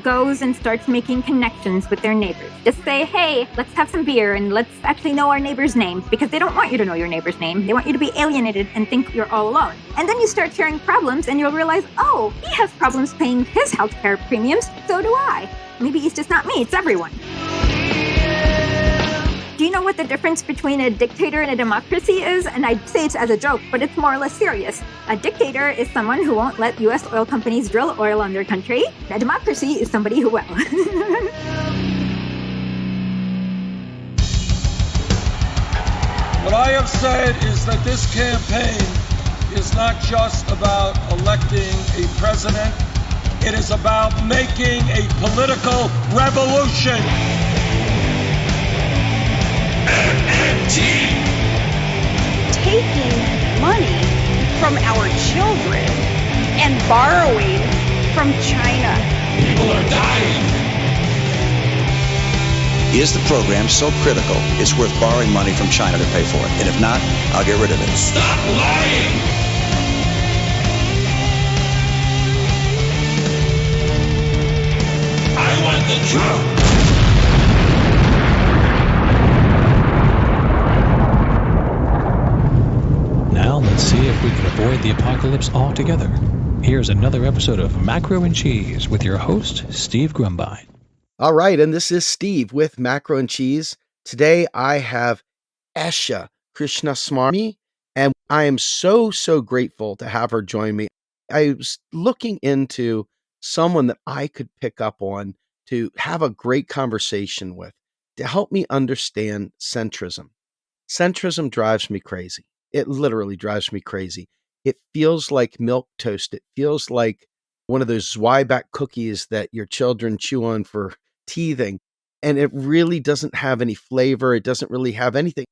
goes and starts making connections with their neighbors. Just say, hey, let's have some beer and let's actually know our neighbor's name, because they don't want you to know your neighbor's name. They want you to be alienated and think you're all alone. And then you start sharing problems and you'll realize, oh, he has problems paying his healthcare premiums, so do I. Maybe it's just not me, it's everyone. Do you know what the difference between a dictator and a democracy is? And I say it as a joke, but it's more or less serious. A dictator is someone who won't let U.S. oil companies drill oil on their country. A democracy is somebody who will. What I have said is that this campaign is not just about electing a president. It is about making a political revolution. Taking money from our children and borrowing from China. People are dying. Is the program so critical it's worth borrowing money from China to pay for it? And if not, I'll get rid of it. Stop lying! I want the truth! Now let's see if we can avoid the apocalypse altogether. Here's another episode of Macro and Cheese with your host, Steve Grumbine. All right, and this is Steve with Macro and Cheese. Today I have Esha Krishnaswamy, and I am so grateful to have her join me. I was looking into someone that I could pick up on to have a great conversation with, to help me understand centrism. Centrism drives me crazy. It literally drives me crazy. It feels like milk toast. It feels like one of those Zwieback cookies that your children chew on for teething. And it really doesn't have any flavor. It doesn't really have anything.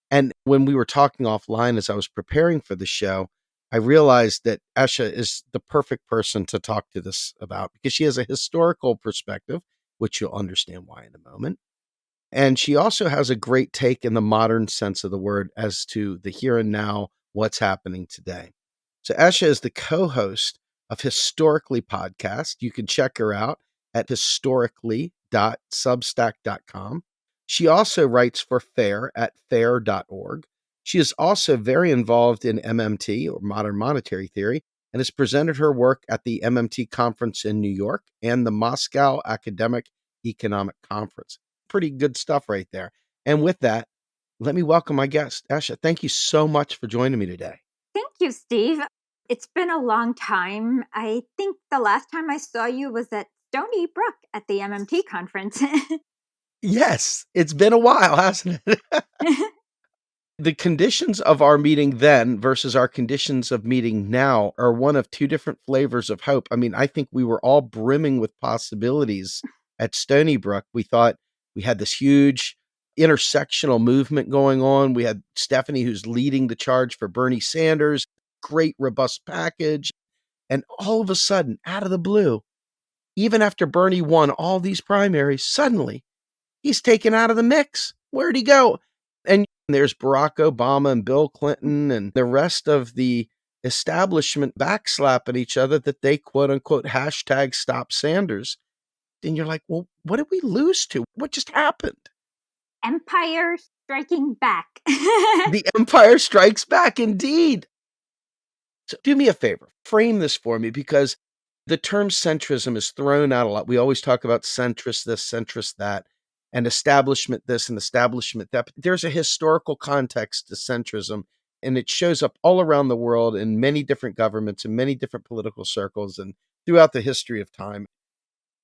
And when we were talking offline as I was preparing for the show, I realized that Esha is the perfect person to talk to this about, because she has a historical perspective, which you'll understand why in a moment. And she also has a great take in the modern sense of the word as to the here and now, what's happening today. So Esha is the co-host of Historically podcast. You can check her out at historically.substack.com. She also writes for FAIR at fair.org. She is also very involved in MMT, or modern monetary theory, and has presented her work at the MMT conference in New York and the Moscow Academic Economic Conference. Pretty good stuff right there. And with that, let me welcome my guest, Esha. Thank you so much for joining me today. Thank you, Steve. It's been a long time. I think the last time I saw you was at Stony Brook at the MMT conference. Yes, it's been a while, hasn't it? The conditions of our meeting then versus our conditions of meeting now are one of two different flavors of hope. I mean, I think we were all brimming with possibilities at Stony Brook. We thought we had this huge intersectional movement going on. We had Stephanie, who's leading the charge for Bernie Sanders, great robust package. And all of a sudden, out of the blue, even after Bernie won all these primaries, suddenly he's taken out of the mix. Where'd he go? And there's Barack Obama and Bill Clinton and the rest of the establishment backslapping each other that they quote unquote hashtag stop Sanders. And you're like, well, what did we lose to? What just happened? Empire striking back. The empire strikes back indeed. So do me a favor, frame this for me, because the term centrism is thrown out a lot. We always talk about centrist this, centrist that, and establishment this and establishment that. But there's a historical context to centrism, and it shows up all around the world in many different governments and many different political circles and throughout the history of time.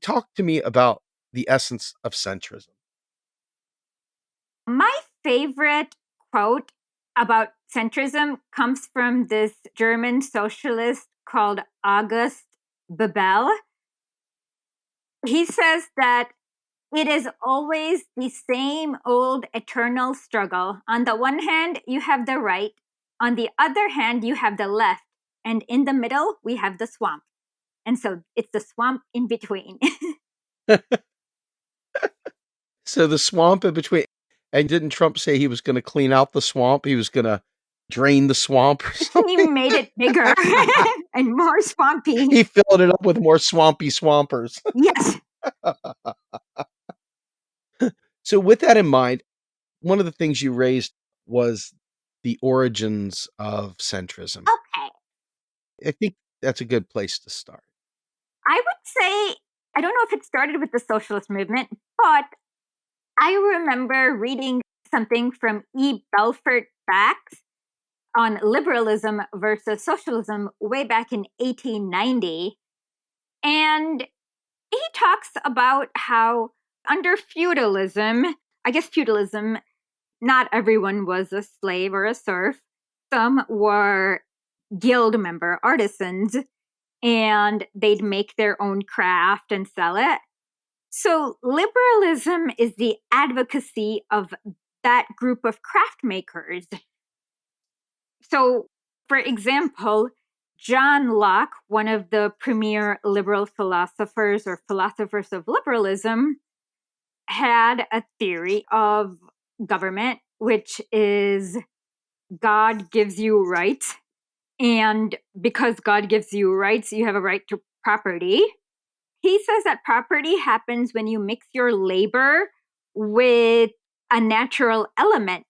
Talk to me about the essence of centrism. My favorite quote about centrism comes from this German socialist called August Bebel. He says that it is always the same old eternal struggle. On the one hand, you have the right. On the other hand, you have the left. And in the middle, we have the swamp. And so it's the swamp in between. So the swamp in between. And didn't Trump say he was going to clean out the swamp? He was going to drain the swamp or He something. made it bigger and more swampy. He filled it up with more swampy swampers. Yes. So with that in mind, one of the things you raised was the origins of centrism. Okay. I think that's a good place to start. I would say, I don't know if it started with the socialist movement, but I remember reading something from E. Belfort Bax on liberalism versus socialism way back in 1890. And he talks about how under feudalism, I guess feudalism, not everyone was a slave or a serf. Some were guild member artisans, and they'd make their own craft and sell it. So liberalism is the advocacy of that group of craft makers. So, for example, John Locke, one of the premier liberal philosophers or philosophers of liberalism, had a theory of government, which is God gives you rights. And because God gives you rights, you have a right to property. He says that property happens when you mix your labor with a natural element.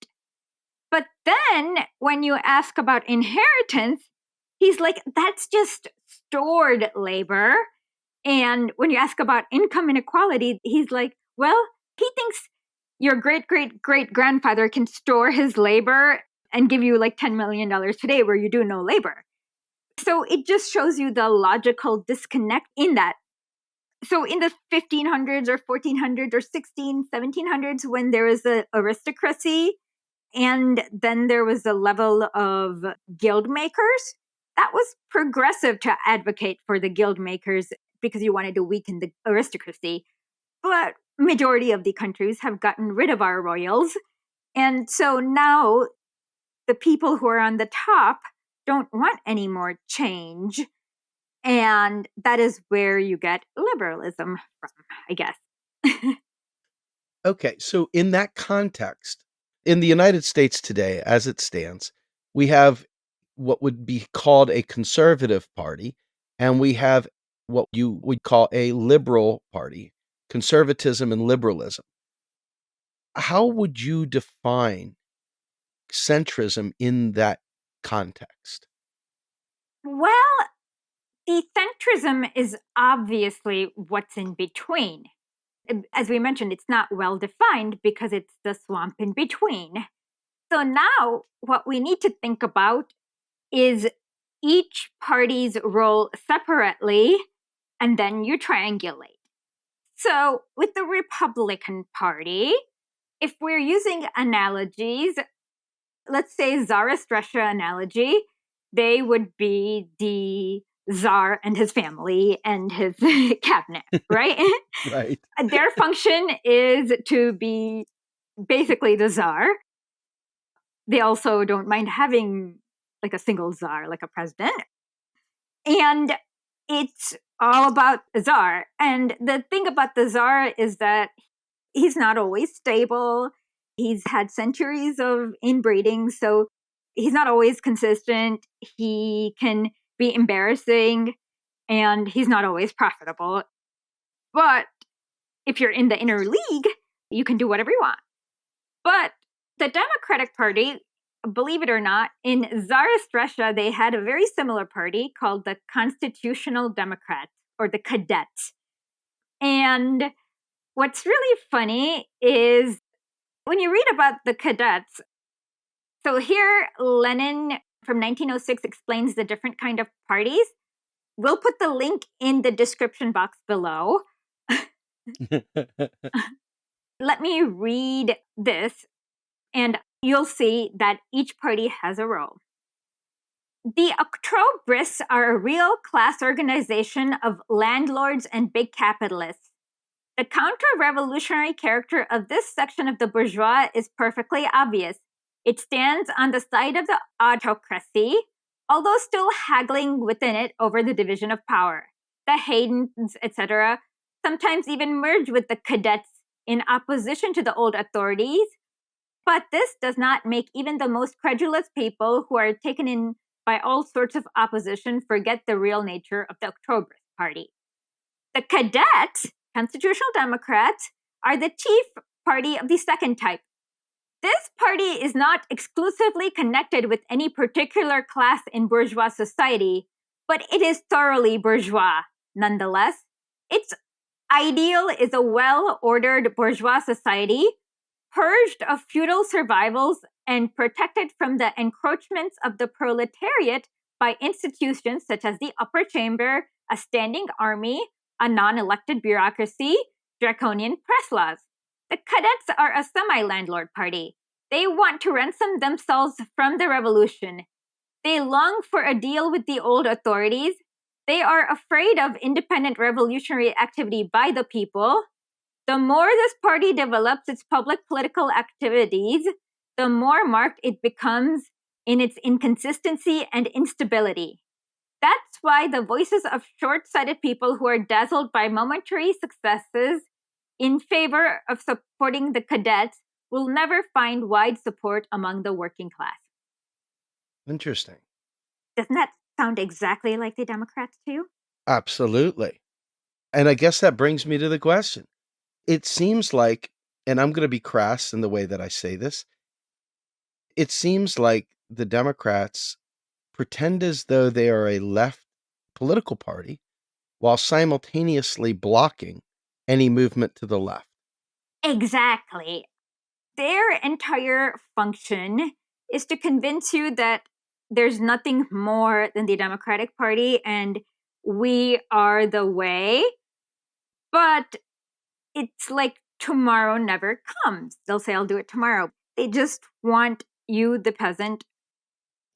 But then when you ask about inheritance, he's like, that's just stored labor. And when you ask about income inequality, he's like, well, he thinks your great great great grandfather can store his labor and give you like $10 million today where you do no labor. So it just shows you the logical disconnect in that. So in the 1500s or 1400s or 1700s, when there was an aristocracy and then there was a level of guild makers, that was progressive to advocate for the guild makers because you wanted to weaken the aristocracy. But majority of the countries have gotten rid of our royals. And so now the people who are on the top don't want any more change. And that is where you get liberalism from, I guess. Okay, so in that context, in the United States today, as it stands, we have what would be called a conservative party, and we have what you would call a liberal party, conservatism and liberalism. How would you define centrism in that context? Well, the centrism is obviously what's in between. As we mentioned, it's not well defined because it's the swamp in between. So now what we need to think about is each party's role separately, and then you triangulate. So with the Republican Party, if we're using analogies, let's say Tsarist Russia analogy, they would be the Tsar and his family and his cabinet, right? Right. Their function is to be basically the Tsar. They also don't mind having like a single Tsar, like a president. And it's all about the Tsar. And the thing about the Tsar is that he's not always stable. He's had centuries of inbreeding, so he's not always consistent. He can be embarrassing, and he's not always profitable. But if you're in the inner league, you can do whatever you want. But the Democratic Party, believe it or not, in Tsarist Russia, they had a very similar party called the Constitutional Democrats, or the Cadets. And what's really funny is when you read about the cadets, so here Lenin from 1906 explains the different kind of parties. We'll put the link in the description box below. Let me read this, and you'll see that each party has a role. The Octobrists are a real class organization of landlords and big capitalists. The counter-revolutionary character of this section of the bourgeois is perfectly obvious. It stands on the side of the autocracy, although still haggling within it over the division of power. The Haydens, etc., sometimes even merge with the cadets in opposition to the old authorities, But this does not make even the most credulous people who are taken in by all sorts of opposition forget the real nature of the Octoberist Party. The cadet, constitutional Democrats, are the chief party of the second type. This party is not exclusively connected with any particular class in bourgeois society, but it is thoroughly bourgeois nonetheless. Its ideal is a well-ordered bourgeois society, purged of feudal survivals and protected from the encroachments of the proletariat by institutions such as the upper chamber, a standing army, a non-elected bureaucracy, draconian press laws. The cadets are a semi-landlord party. They want to ransom themselves from the revolution. They long for a deal with the old authorities. They are afraid of independent revolutionary activity by the people. The more this party develops its public political activities, the more marked it becomes in its inconsistency and instability. That's why the voices of short-sighted people who are dazzled by momentary successes in favor of supporting the cadets will never find wide support among the working class. Interesting. Doesn't that sound exactly like the Democrats to you? Absolutely. And I guess that brings me to the question. It seems like, and I'm going to be crass in the way that I say this, it seems like the Democrats pretend as though they are a left political party while simultaneously blocking any movement to the left. Exactly. Their entire function is to convince you that there's nothing more than the Democratic Party and we are the way. But it's like tomorrow never comes. They'll say, I'll do it tomorrow. They just want you, the peasant,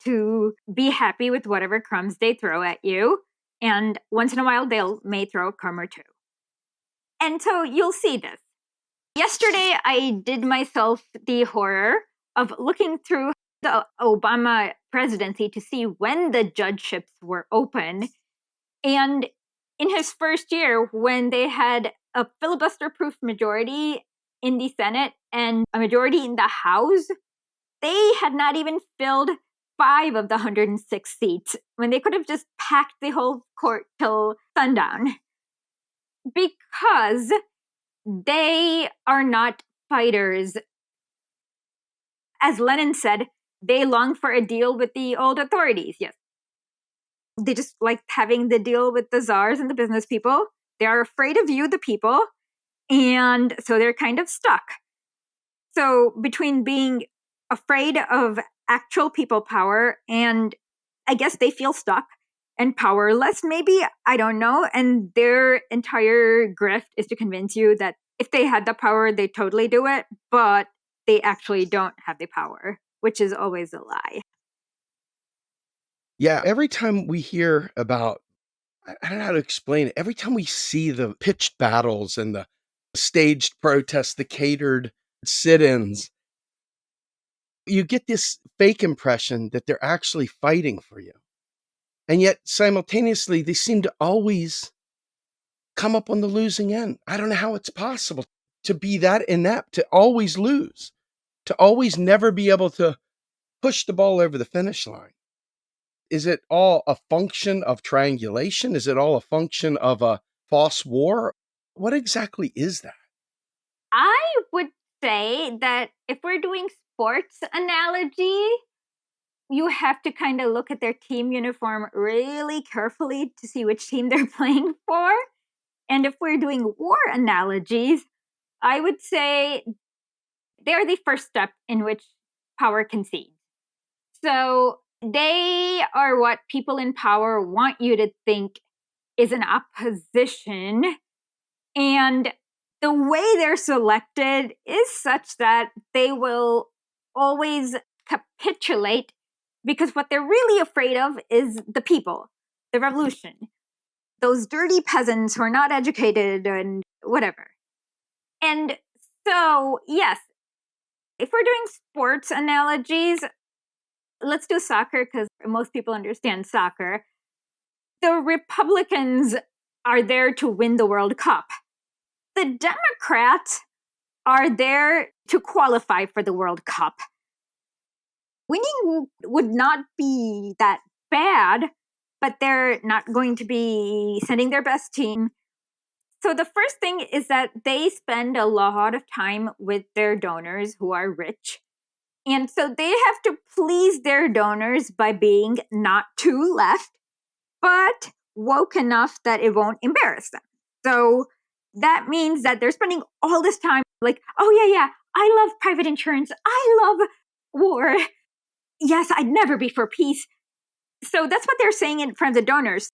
to be happy with whatever crumbs they throw at you. And once in a while, may throw a crumb or two. And so you'll see this. Yesterday, I did myself the horror of looking through the Obama presidency to see when the judgeships were open. And in his first year, when they had a filibuster-proof majority in the Senate and a majority in the House, they had not even filled 5 of the 106 seats when they could have just packed the whole court till sundown. Because they are not fighters. As Lenin said, they long for a deal with the old authorities. Yes. They just like having the deal with the czars and the business people. They are afraid of you, the people. And so they're kind of stuck. So between being afraid of actual people power and I guess they feel stuck and powerless, maybe, I don't know. And their entire grift is to convince you that if they had the power, they'd totally do it, but they actually don't have the power, which is always a lie. Yeah, every time we hear about, I don't know how to explain it, every time we see the pitched battles and the staged protests, the catered sit-ins, you get this fake impression that they're actually fighting for you. And yet, simultaneously, they seem to always come up on the losing end. I don't know how it's possible to be that inept, to always lose, to always never be able to push the ball over the finish line. Is it all a function of triangulation? Is it all a function of a false war? What exactly is that? I would say that if we're doing sports analogy, you have to kind of look at their team uniform really carefully to see which team they're playing for. And if we're doing war analogies, I would say they're the first step in which power concedes. So they are what people in power want you to think is an opposition. And the way they're selected is such that they will always capitulate because what they're really afraid of is the people, the revolution, those dirty peasants who are not educated and whatever. And so, yes, if we're doing sports analogies, let's do soccer because most people understand soccer. The Republicans are there to win the World Cup. The Democrats are there to qualify for the World Cup. Winning would not be that bad, but they're not going to be sending their best team. So the first thing is that they spend a lot of time with their donors who are rich. And so they have to please their donors by being not too left, but woke enough that it won't embarrass them. So that means that they're spending all this time like, oh, yeah, I love private insurance. I love war. Yes, I'd never be for peace. So that's what they're saying in front of the donors.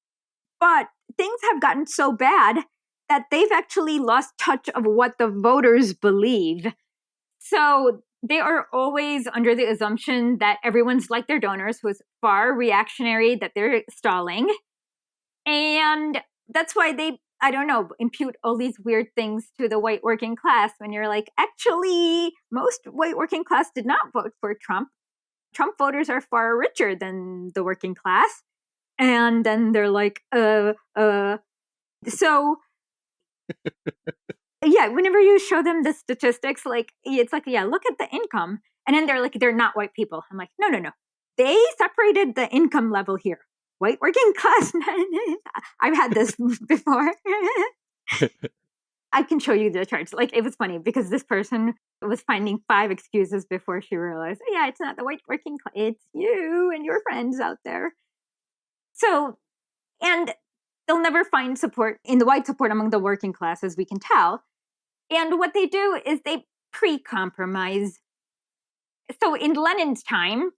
But things have gotten so bad that they've actually lost touch of what the voters believe. So they are always under the assumption that everyone's like their donors, who is far reactionary, that they're stalling. And that's why they, I don't know, impute all these weird things to the white working class when you're like, actually, most white working class did not vote for Trump. Trump voters are far richer than the working class. And then they're like, So, yeah, whenever you show them the statistics, like, it's like, yeah, look at the income. And then they're like, they're not white people. I'm like, no. They separated the income level here. White working class. I've had this before. I can show you the charts. Like, it was funny because this person was finding 5 excuses before she realized, yeah, it's not the white working class. It's you and your friends out there. So, and they'll never find support in the white support among the working class, as we can tell. And what they do is they pre-compromise. So in Lenin's time,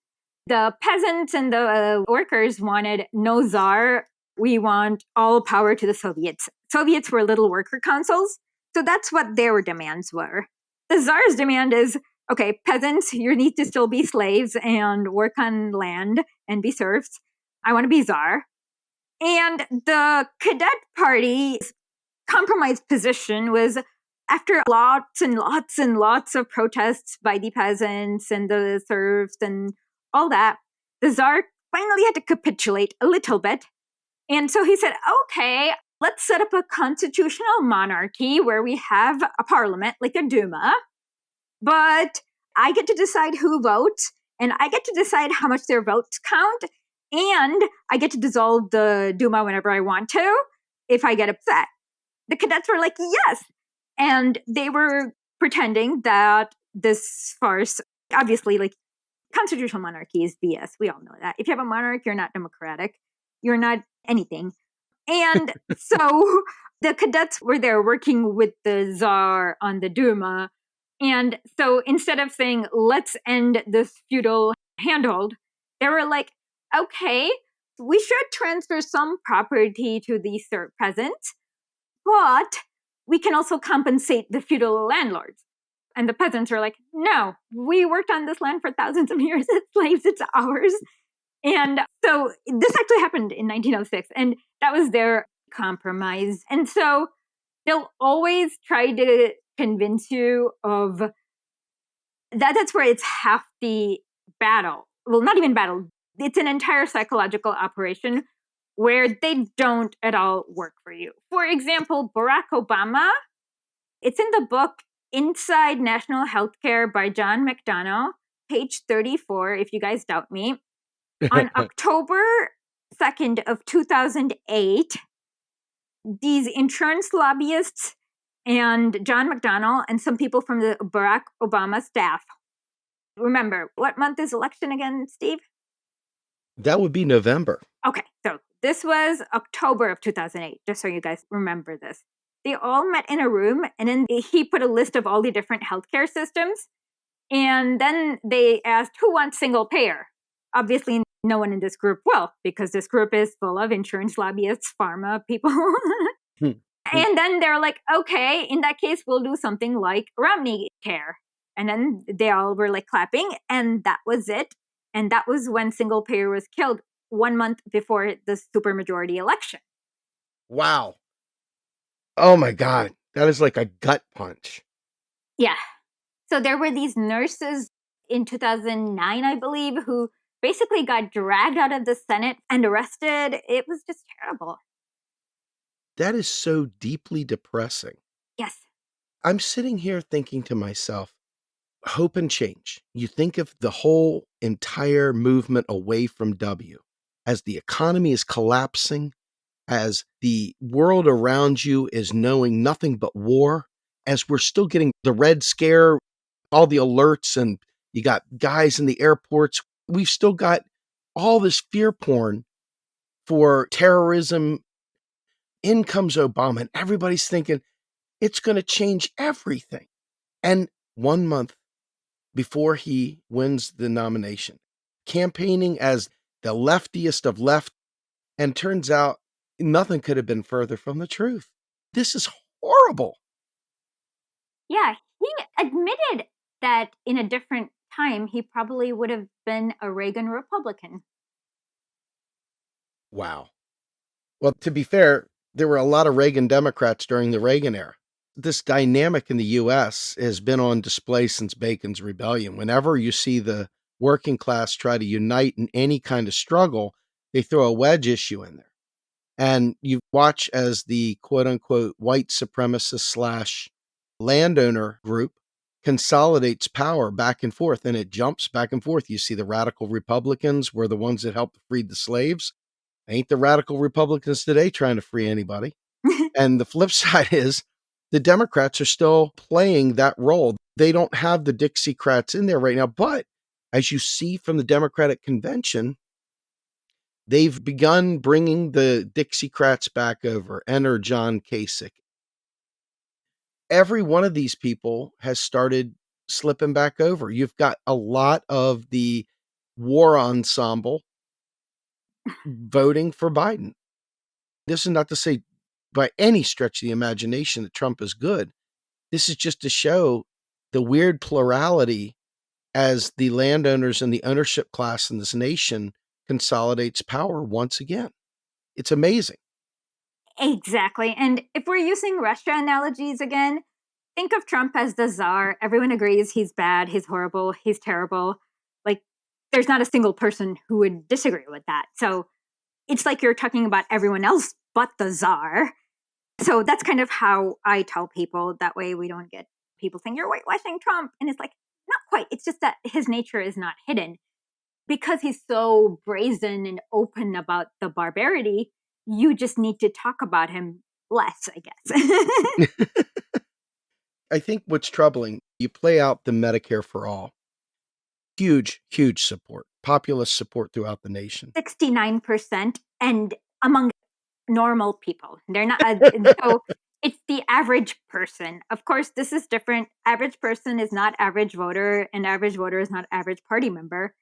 the peasants and the workers wanted no czar. We want all power to the Soviets. Soviets were little worker councils. So that's what their demands were. The czar's demand is, okay, peasants, you need to still be slaves and work on land and be serfs. I want to be czar. And the cadet party's compromised position was, after lots and lots and lots of protests by the peasants and the serfs and all that, the Tsar finally had to capitulate a little bit. And so he said, okay, let's set up a constitutional monarchy where we have a parliament, like a Duma, but I get to decide who votes, and I get to decide how much their votes count, and I get to dissolve the Duma whenever I want to if I get upset. The cadets were like, yes. And they were pretending that this farce, obviously, like, constitutional monarchy is BS. We all know that. If you have a monarch, you're not democratic. You're not anything. And so the cadets were there working with the Tsar on the Duma. And so instead of saying, let's end this feudal handhold, they were like, okay, we should transfer some property to the peasants, but we can also compensate the feudal landlords. And the peasants are like, no, we worked on this land for thousands of years. It's slaves, it's ours. And so this actually happened in 1906, and that was their compromise. And so they'll always try to convince you of that. That's where it's half the battle. Well, not even battle. It's an entire psychological operation where they don't at all work for you. For example, Barack Obama, it's in the book Inside National Healthcare by John McDonough, page 34, if you guys doubt me. On October 2nd of 2008, these insurance lobbyists and John McDonnell and some people from the Barack Obama staff. Remember, what month is election again, Steve? That would be November. Okay, so this was October of 2008, just so you guys remember this. They all met in a room, and then he put a list of all the different healthcare systems. And then they asked, who wants single payer? Obviously, no one in this group will, because this group is full of insurance lobbyists, pharma people. And then they're like, okay, in that case, we'll do something like Romney Care. And then they all were like clapping, and that was it. And that was when single payer was killed 1 month before the supermajority election. Wow. Oh my God. That is like a gut punch. Yeah. So there were these nurses in 2009, I believe, who basically got dragged out of the Senate and arrested. It was just terrible. That is so deeply depressing. Yes. I'm sitting here thinking to myself, hope and change. You think of the whole entire movement away from W as the economy is collapsing, as the world around you is knowing nothing but war, as we're still getting the Red Scare, all the alerts, and you got guys in the airports. We've still got all this fear porn for terrorism. In comes Obama, and everybody's thinking it's going to change everything. And 1 month before he wins the nomination, campaigning as the leftiest of left, and turns out nothing could have been further from the truth. This is horrible. Yeah, he admitted that in a different time, he probably would have been a Reagan Republican. Wow. Well, to be fair, there were a lot of Reagan Democrats during the Reagan era. This dynamic in the US has been on display since Bacon's Rebellion. Whenever you see the working class try to unite in any kind of struggle, they throw a wedge issue in there. And you watch as the quote unquote white supremacist slash landowner group consolidates power back and forth, and it jumps back and forth. You see the radical Republicans were the ones that helped free the slaves. Ain't the radical Republicans today trying to free anybody. And the flip side is the Democrats are still playing that role. They don't have the Dixiecrats in there right now. But as you see from the Democratic convention, they've begun bringing the Dixiecrats back over. Enter John Kasich. Every one of these people has started slipping back over. You've got a lot of the war ensemble voting for Biden. This is not to say by any stretch of the imagination that Trump is good. This is just to show the weird plurality as the landowners and the ownership class in this nation consolidates power once again. It's amazing. Exactly. And if we're using Russia analogies again, think of Trump as the czar. Everyone agrees he's bad, he's horrible, he's terrible. Like, there's not a single person who would disagree with that. So it's like you're talking about everyone else but the czar. So that's kind of how I tell people. That way we don't get people saying, you're whitewashing Trump. And it's like, not quite. It's just that his nature is not hidden. Because he's so brazen and open about the barbarity, you just need to talk about him less, I guess. I think what's troubling, you play out the Medicare for all. Huge, huge support, populist support throughout the nation. 69%, and among normal people. They're not, so it's the average person. Of course, this is different. Average person is not average voter, and average voter is not average party member.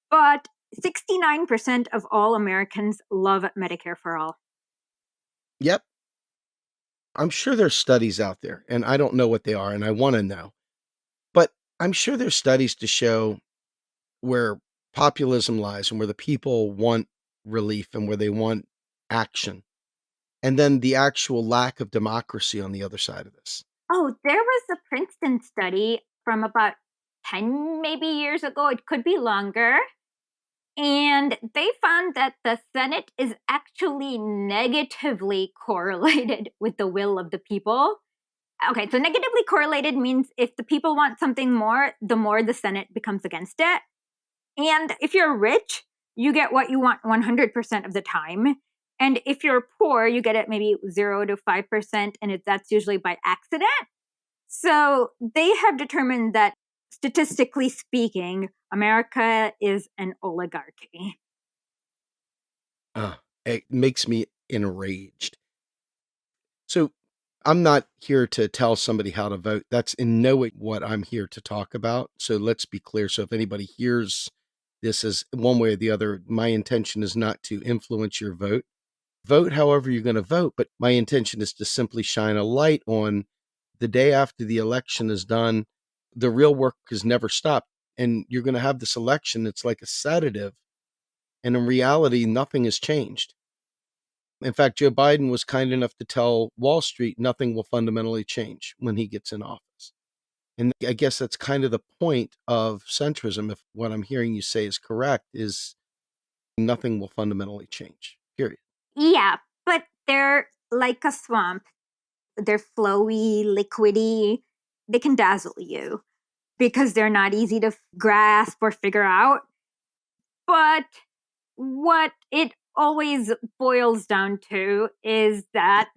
But 69% of all Americans love Medicare for all. Yep. I'm sure there's studies out there, and I don't know what they are, and I want to know. But I'm sure there's studies to show where populism lies and where the people want relief and where they want action. And then the actual lack of democracy on the other side of this. Oh, there was a Princeton study from about 10 maybe years ago. It could be longer. And they found that the Senate is actually negatively correlated with the will of the people. Okay, so negatively correlated means if the people want something more, the more the Senate becomes against it. And if you're rich, you get what you want 100% of the time. And if you're poor, you get it maybe 0 to 5%, and that's usually by accident. So they have determined that, statistically speaking, America is an oligarchy. It makes me enraged. So I'm not here to tell somebody how to vote. That's in no way what I'm here to talk about. So let's be clear. So if anybody hears this as one way or the other, my intention is not to influence your vote. Vote however you're going to vote, but my intention is to simply shine a light on the day after the election is done. The real work has never stopped, and you're going to have this election. It's like a sedative, and in reality, nothing has changed. In fact, Joe Biden was kind enough to tell Wall Street nothing will fundamentally change when he gets in office. And I guess that's kind of the point of centrism, if what I'm hearing you say is correct, is nothing will fundamentally change, period. Yeah, but they're like a swamp. They're flowy, liquidy. They can dazzle you because they're not easy to grasp or figure out. But what it always boils down to is that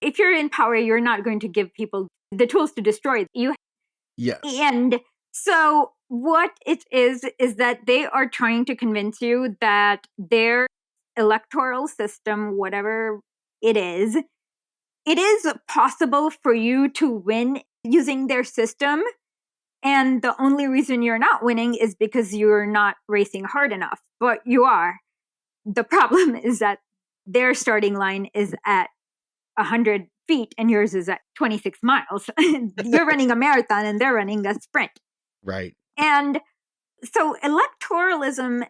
if you're in power, you're not going to give people the tools to destroy you. Yes. And so what it is that they are trying to convince you that their electoral system, whatever it is possible for you to win using their system. And the only reason you're not winning is because you're not racing hard enough. But you are. The problem is that their starting line is at 100 feet and yours is at 26 miles. You're running a marathon and they're running a sprint. Right. And so electoralism,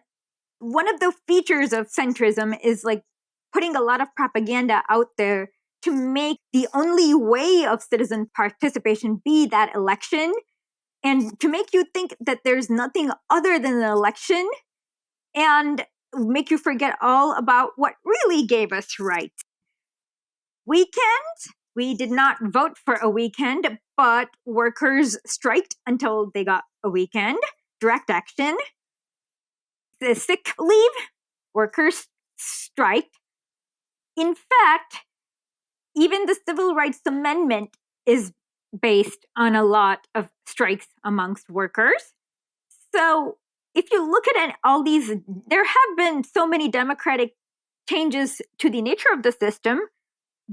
one of the features of centrism is like putting a lot of propaganda out there to make the only way of citizen participation be that election, and to make you think that there's nothing other than an election, and make you forget all about what really gave us rights. Weekend, we did not vote for a weekend, but workers striked until they got a weekend. Direct action. The sick leave, workers striked. In fact, even the Civil Rights Amendment is based on a lot of strikes amongst workers. So if you look at all these, there have been so many democratic changes to the nature of the system,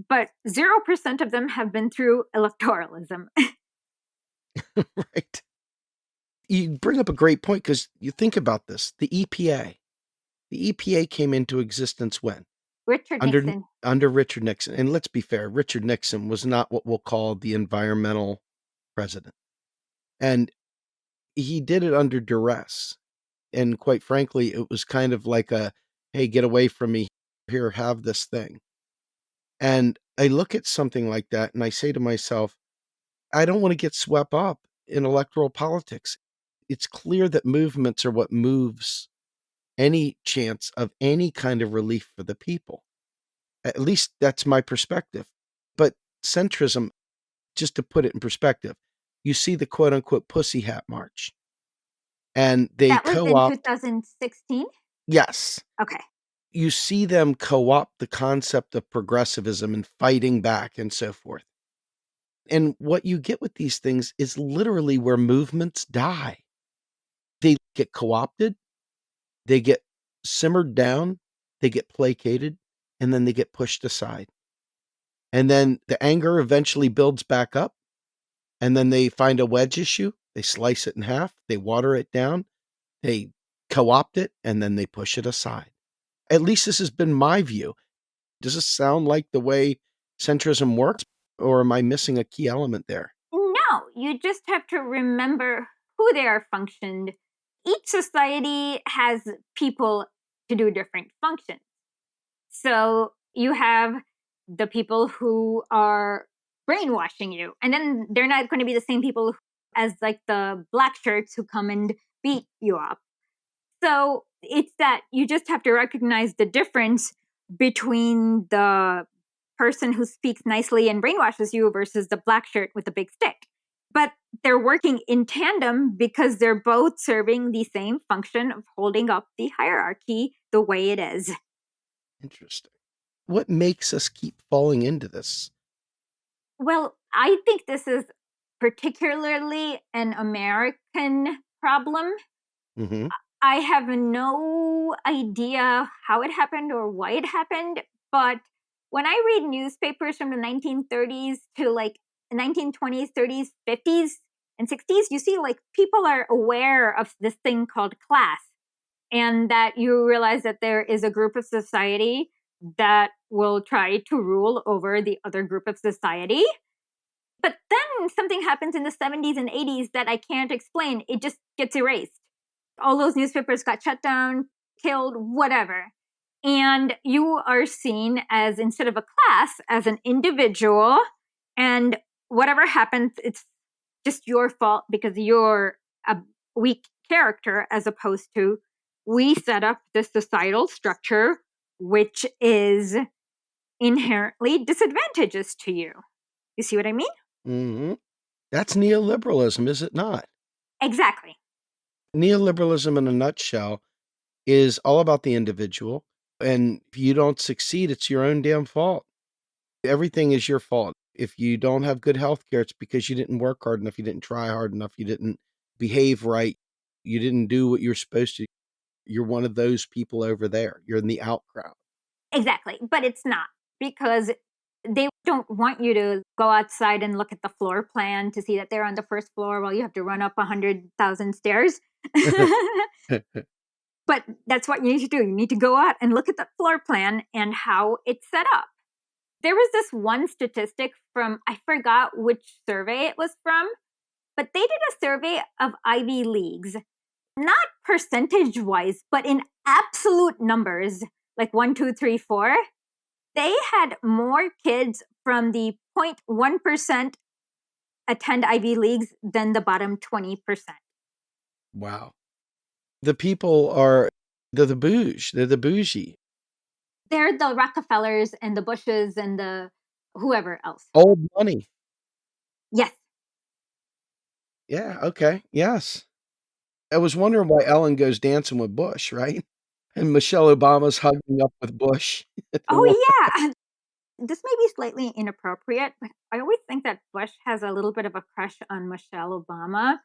but 0% of them have been through electoralism. Right. You bring up a great point because you think about this. The EPA. The EPA came into existence when? Richard Nixon. Under Richard Nixon. And let's be fair, Richard Nixon was not what we'll call the environmental president. And he did it under duress. And quite frankly, it was kind of like a, hey, get away from me. Here, have this thing. And I look at something like that and I say to myself, I don't want to get swept up in electoral politics. It's clear that movements are what moves any chance of any kind of relief for the people. At least that's my perspective. But centrism, just to put it in perspective, you see the quote unquote pussy hat march. And they That was in co-opt. 2016? Yes. Okay. You see them co-opt the concept of progressivism and fighting back and so forth. And what you get with these things is literally where movements die. They get co-opted, they get simmered down, they get placated, and then they get pushed aside. And then the anger eventually builds back up, and then they find a wedge issue, they slice it in half, they water it down, they co-opt it, and then they push it aside. At least this has been my view. Does this sound like the way centrism works, or am I missing a key element there? No, you just have to remember who they are functioned. Each society has people to do different functions. So you have the people who are brainwashing you, and then they're not going to be the same people as like the black shirts who come and beat you up. So it's that you just have to recognize the difference between the person who speaks nicely and brainwashes you versus the black shirt with the big stick. But they're working in tandem because they're both serving the same function of holding up the hierarchy the way it is. Interesting. What makes us keep falling into this? Well, I think this is particularly an American problem. Mm-hmm. I have no idea how it happened or why it happened, but when I read newspapers from the 1930s to like 1920s, 30s, 50s, and 60s, you see like people are aware of this thing called class, and that you realize that there is a group of society that will try to rule over the other group of society. But then something happens in the 70s and 80s that I can't explain. It just gets erased. All those newspapers got shut down, killed, whatever. And you are seen as, instead of a class, as an individual. And whatever happens, it's just your fault because you're a weak character, as opposed to we set up this societal structure, which is inherently disadvantageous to you. You see what I mean? Hmm. That's neoliberalism, is it not? Exactly. Neoliberalism in a nutshell is all about the individual. And if you don't succeed, it's your own damn fault. Everything is your fault. If you don't have good health care, it's because you didn't work hard enough, you didn't try hard enough, you didn't behave right, you didn't do what you're supposed to. You're one of those people over there. You're in the out crowd. Exactly. But it's not, because they don't want you to go outside and look at the floor plan to see that they're on the first floor while you have to run up 100,000 stairs. But that's what you need to do. You need to go out and look at the floor plan and how it's set up. There was this one statistic from, I forgot which survey it was from, but they did a survey of Ivy Leagues, not percentage wise, but in absolute numbers, like 1, 2, 3, 4. They had more kids from the 0.1% attend Ivy Leagues than the bottom 20%. Wow. The people are, they're the bouge, they're the bougie. They're the Rockefellers and the Bushes and the whoever else. Old money. Yes. Yeah, okay, yes. I was wondering why Ellen goes dancing with Bush, right? And Michelle Obama's hugging up with Bush at the White Oh, yeah. This may be slightly inappropriate, but I always think that Bush has a little bit of a crush on Michelle Obama.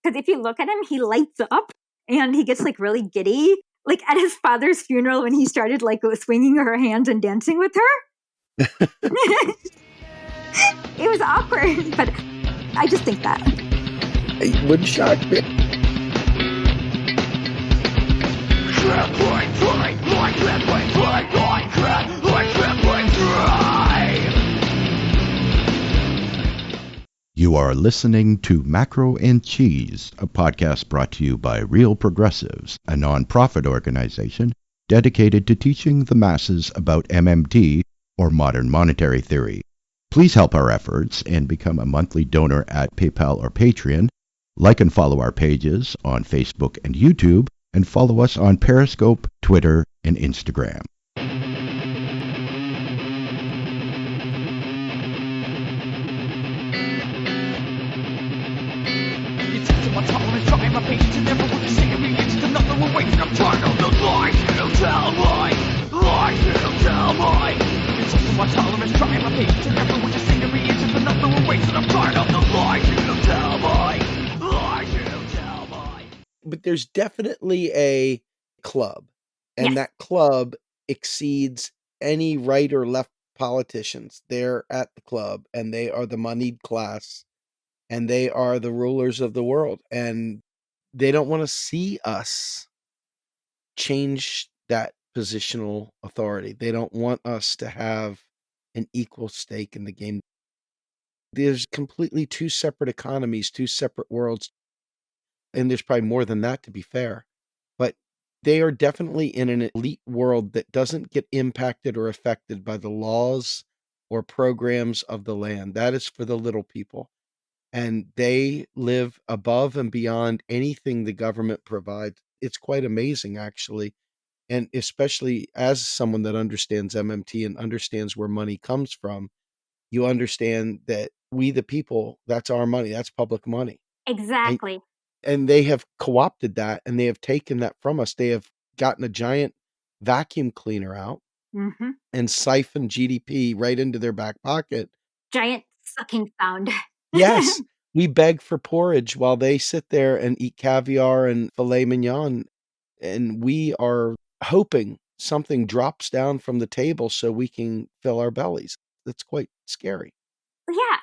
Because if you look at him, he lights up and he gets like really giddy. Like at his father's funeral when he started like swinging her hands and dancing with her. It was awkward, but I just think that. It wouldn't shock me. You are listening to Macro and Cheese, a podcast brought to you by Real Progressives, a non-profit organization dedicated to teaching the masses about MMT, or modern monetary theory. Please help our efforts and become a monthly donor at PayPal or Patreon. Like and follow our pages on Facebook and YouTube, and follow us on Periscope, Twitter, and Instagram. My tolerance, trying my patience, and never want to see me. It's another way. I'm tired of the lies you tell me. Lies you tell me. It's also my tolerance, trying my patience, and never want to see me. It's another way. I'm tired of the lies you tell me. Lies you tell me. But there's definitely a club, and Yes. that club exceeds any right or left politicians. They're at the club, and they are the moneyed class, and they are the rulers of the world, and they don't want to see us change that positional authority. They don't want us to have an equal stake in the game. There's completely two separate economies, two separate worlds, and there's probably more than that, to be fair. But they are definitely in an elite world that doesn't get impacted or affected by the laws or programs of the land. That is for the little people. And they live above and beyond anything the government provides. It's quite amazing, actually. And especially as someone that understands MMT and understands where money comes from, you understand that we, the people, that's our money, that's public money. Exactly. And they have co-opted that, and they have taken that from us. They have gotten a giant vacuum cleaner out Mm-hmm. and siphoned GDP right into their back pocket. Giant sucking sound. Yes, we beg for porridge while they sit there and eat caviar and filet mignon, and we are hoping something drops down from the table so we can fill our bellies. That's quite scary. Yeah.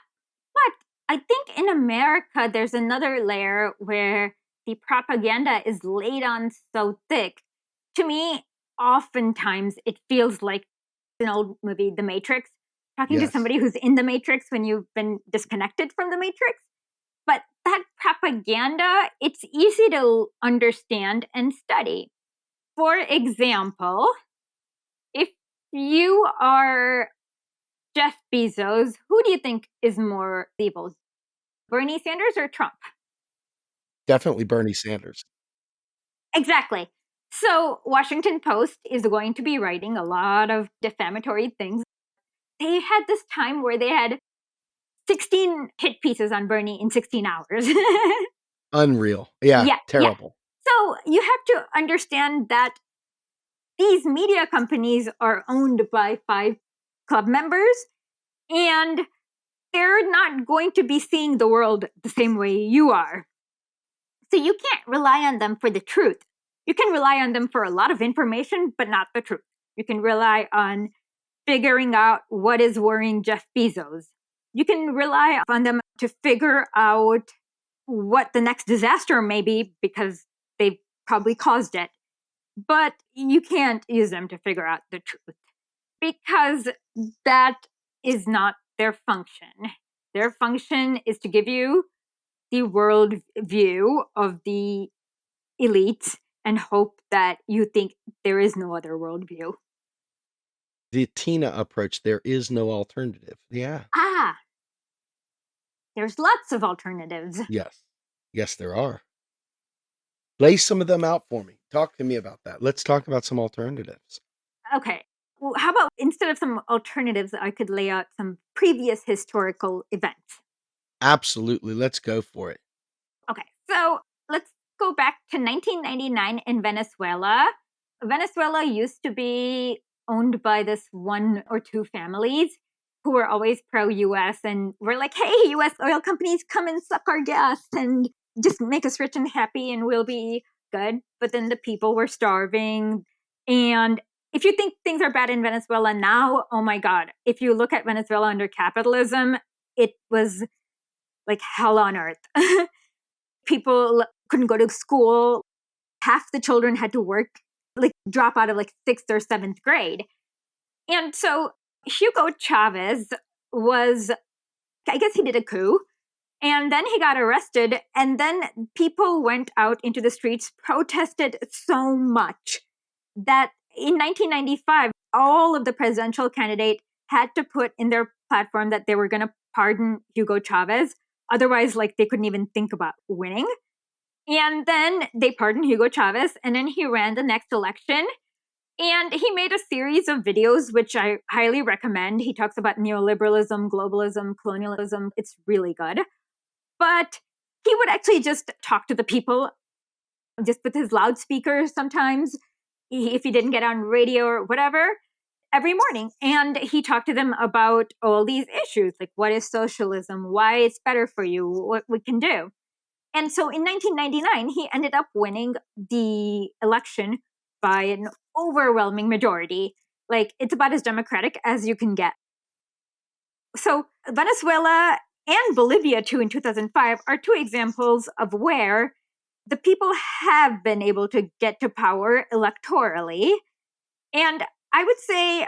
But I think in America, there's another layer where the propaganda is laid on so thick. To me, oftentimes it feels like an old movie, The Matrix, talking to Yes. somebody who's in the Matrix when you've been disconnected from the Matrix. But that propaganda, it's easy to understand and study. For example, if you are Jeff Bezos, who do you think is more evil? Bernie Sanders or Trump? Definitely Bernie Sanders. Exactly. So Washington Post is going to be writing a lot of defamatory things they had this time where they had 16 hit pieces on Bernie in 16 hours. Unreal. Yeah, Yeah. terrible. So you have to understand that these media companies are owned by 5 club members, and they're not going to be seeing the world the same way you are. So you can't rely on them for the truth. You can rely on them for a lot of information, but not the truth. You can rely on figuring out what is worrying Jeff Bezos. You can rely on them to figure out what the next disaster may be because they probably caused it. But you can't use them to figure out the truth because that is not their function. Their function is to give you the world view of the elites and hope that you think there is no other worldview. The Tina approach, there is no alternative. Yeah. There's lots of alternatives. Yes. Yes, there are. Lay some of them out for me. Talk to me about that. Let's talk about some alternatives. Okay. Well, how about instead of some alternatives, I could lay out some previous historical events? Absolutely. Let's go for it. Okay. So let's go back to 1999 in Venezuela. Venezuela used to be owned by this 1 or 2 families who were always pro-US and were like, hey, US oil companies, come and suck our gas and just make us rich and happy and we'll be good. But then the people were starving. And if you think things are bad in Venezuela now, oh my God, if you look at Venezuela under capitalism, it was like hell on earth. People couldn't go to school. Half the children had to work, like drop out of like 6th or 7th grade. And so Hugo Chavez was, I guess he did a coup. And then he got arrested. And then people went out into the streets, protested so much that in 1995, all of the presidential candidates had to put in their platform that they were going to pardon Hugo Chavez. Otherwise, like they couldn't even think about winning. And then they pardoned Hugo Chavez, and then he ran the next election. And he made a series of videos, which I highly recommend. He talks about neoliberalism, globalism, colonialism. It's really good. But he would actually just talk to the people just with his loudspeakers sometimes, if he didn't get on radio or whatever, every morning. And he talked to them about all these issues, like what is socialism, why it's better for you, what we can do. And so in 1999, he ended up winning the election by an overwhelming majority. Like, it's about as democratic as you can get. So Venezuela and Bolivia, too, in 2005, are 2 examples of where the people have been able to get to power electorally. And I would say,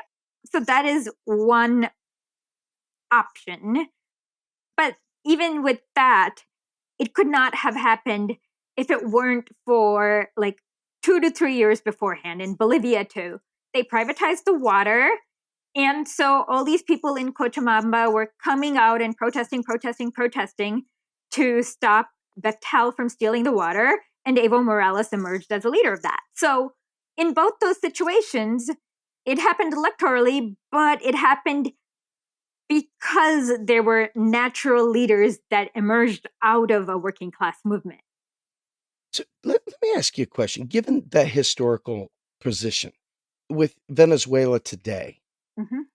so that is one option. But even with that, it could not have happened if it weren't for like 2 to 3 years beforehand in Bolivia too. They privatized the water. And so all these people in Cochabamba were coming out and protesting to stop Bechtel from stealing the water. And Evo Morales emerged as a leader of that. So in both those situations, it happened electorally, but it happened because there were natural leaders that emerged out of a working class movement. So let me ask you a question. Given that historical position with Venezuela today,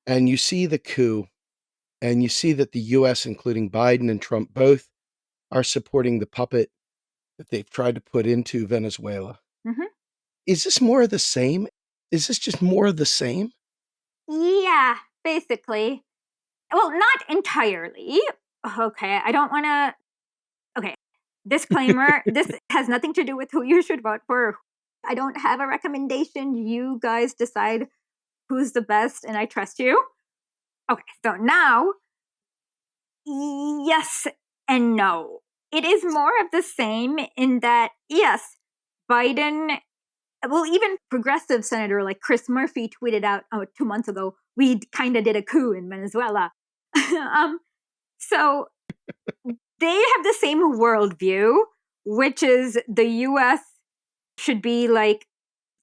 and you see the coup, and you see that the US, including Biden and Trump, both are supporting the puppet that they've tried to put into Venezuela. Is this more of the same? Is this just more of the same? Yeah, basically. Well, not entirely. Okay, I don't want to. Okay, disclaimer, this has nothing to do with who you should vote for. I don't have a recommendation. You guys decide who's the best, and I trust you. Okay, so now, yes and no. It is more of the same in that, yes, Biden, well, even progressive senator like Chris Murphy tweeted out 2 months ago, we kind of did a coup in Venezuela. So they have the same worldview, which is the US should be like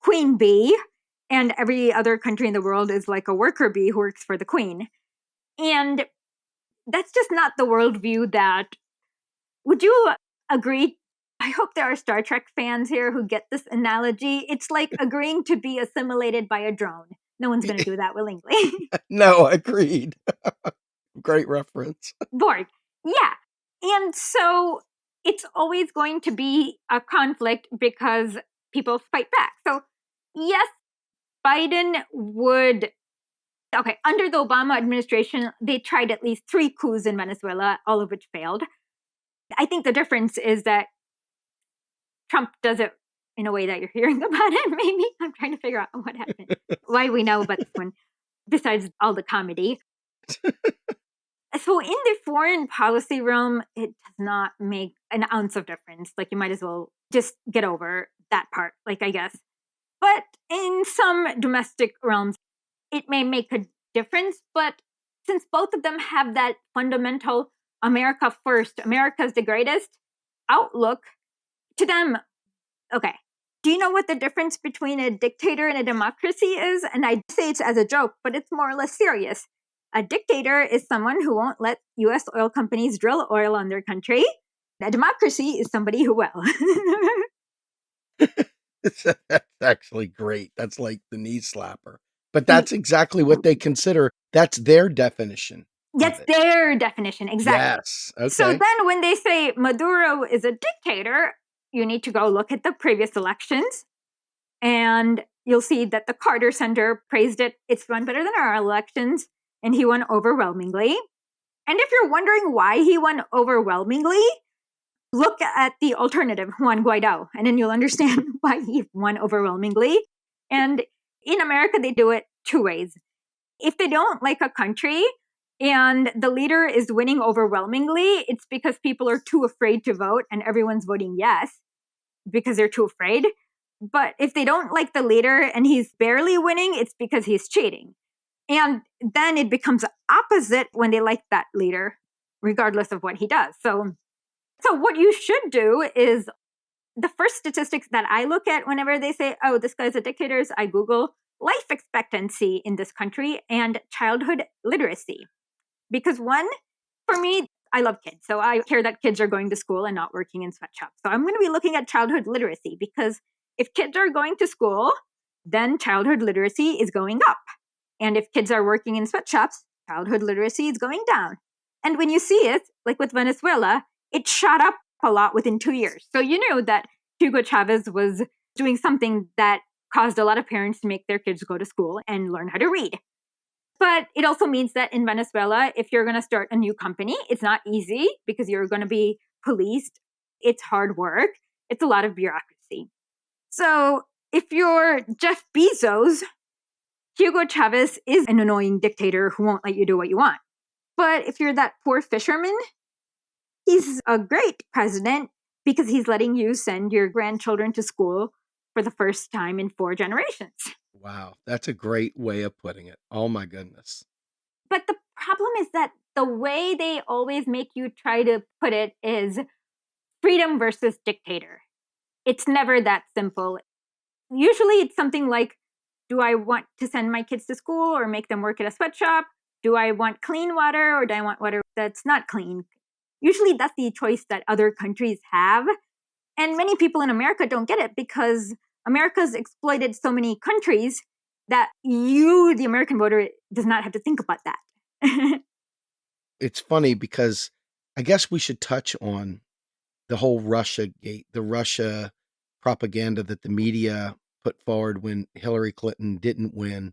queen bee, and every other country in the world is like a worker bee who works for the queen. And that's just not the worldview that, would you agree? I hope there are Star Trek fans here who get this analogy. It's like agreeing to be assimilated by a drone. No one's going to do that willingly. No, agreed. Great reference. Borg. Yeah. And so it's always going to be a conflict because people fight back. So, yes, Biden would. Okay, under the Obama administration, they tried at least 3 coups in Venezuela, all of which failed. I think the difference is that Trump does it in a way that you're hearing about it, maybe. I'm trying to figure out what happened, why we know about this one, besides all the comedy. So in the foreign policy realm, it does not make an ounce of difference. Like, you might as well just get over that part, like, I guess. But in some domestic realms, it may make a difference. But since both of them have that fundamental America first, America's the greatest outlook, to them, okay, do you know what the difference between a dictator and a democracy is? And I say it's as a joke, but it's more or less serious. A dictator is someone who won't let US oil companies drill oil on their country. A democracy is somebody who will. That's actually great. That's like the knee slapper. But that's exactly what they consider. That's their definition. That's their definition, exactly. Yes. Okay. So then when they say Maduro is a dictator, you need to go look at the previous elections, and you'll see that the Carter Center praised it. It's run better than our elections, and he won overwhelmingly. And if you're wondering why he won overwhelmingly, look at the alternative, Juan Guaido, and then you'll understand why he won overwhelmingly. And in America, they do it 2 ways. If they don't like a country and the leader is winning overwhelmingly, it's because people are too afraid to vote and everyone's voting yes because they're too afraid. But if they don't like the leader and he's barely winning, it's because he's cheating. And then it becomes opposite when they like that leader, regardless of what he does. So what you should do is, the first statistics that I look at whenever they say, oh, this guy's a dictator, is I Google life expectancy in this country and childhood literacy. Because one, for me, I love kids. So I care that kids are going to school and not working in sweatshops. So I'm going to be looking at childhood literacy, because if kids are going to school, then childhood literacy is going up. And if kids are working in sweatshops, childhood literacy is going down. And when you see it, like with Venezuela, it shot up a lot within 2 years. So you know that Hugo Chavez was doing something that caused a lot of parents to make their kids go to school and learn how to read. But it also means that in Venezuela, if you're going to start a new company, it's not easy because you're going to be policed. It's hard work. It's a lot of bureaucracy. So if you're Jeff Bezos, Hugo Chavez is an annoying dictator who won't let you do what you want. But if you're that poor fisherman, he's a great president because he's letting you send your grandchildren to school for the first time in 4 generations. Wow, that's a great way of putting it. Oh my goodness. But the problem is that the way they always make you try to put it is freedom versus dictator. It's never that simple. Usually it's something like, do I want to send my kids to school or make them work at a sweatshop? Do I want clean water or do I want water that's not clean? Usually that's the choice that other countries have. And many people in America don't get it because America's exploited so many countries that you, the American voter, does not have to think about that. It's funny because I guess we should touch on the whole Russia gate, the Russia propaganda that the media put forward when Hillary Clinton didn't win,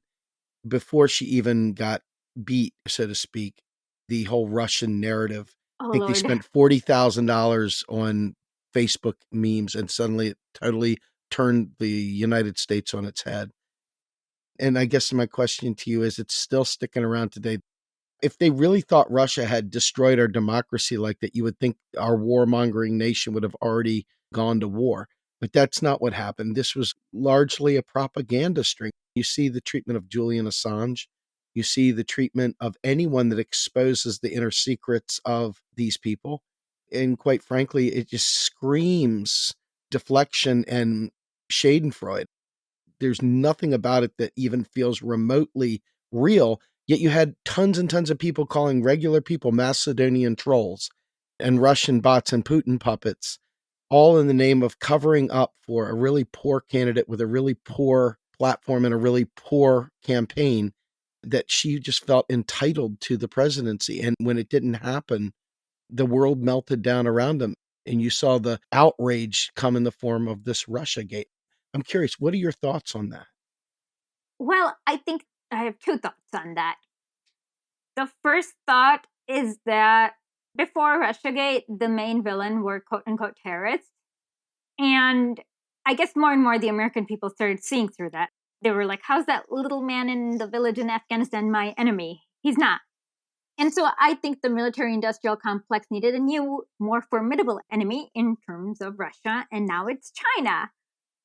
before she even got beat, so to speak, the whole Russian narrative. Oh, I think they Lord. spent $40,000 on Facebook memes, and suddenly it totally turned the United States on its head. And I guess my question to you is, it's still sticking around today. If they really thought Russia had destroyed our democracy like that, you would think our warmongering nation would have already gone to war. But that's not what happened. This was largely a propaganda string. You see the treatment of Julian Assange. You see the treatment of anyone that exposes the inner secrets of these people. And quite frankly, it just screams deflection and Schadenfreude. There's nothing about it that even feels remotely real. Yet you had tons and tons of people calling regular people Macedonian trolls and Russian bots and Putin puppets, all in the name of covering up for a really poor candidate with a really poor platform and a really poor campaign, that she just felt entitled to the presidency. And when it didn't happen, the world melted down around them. And you saw the outrage come in the form of this Russiagate. I'm curious, what are your thoughts on that? Well, I think I have two thoughts on that. The first thought is that before Russiagate, the main villain were quote unquote terrorists. And I guess more and more the American people started seeing through that. They were like, how's that little man in the village in Afghanistan my enemy? He's not. And so I think the military industrial complex needed a new, more formidable enemy in terms of Russia, and now it's China.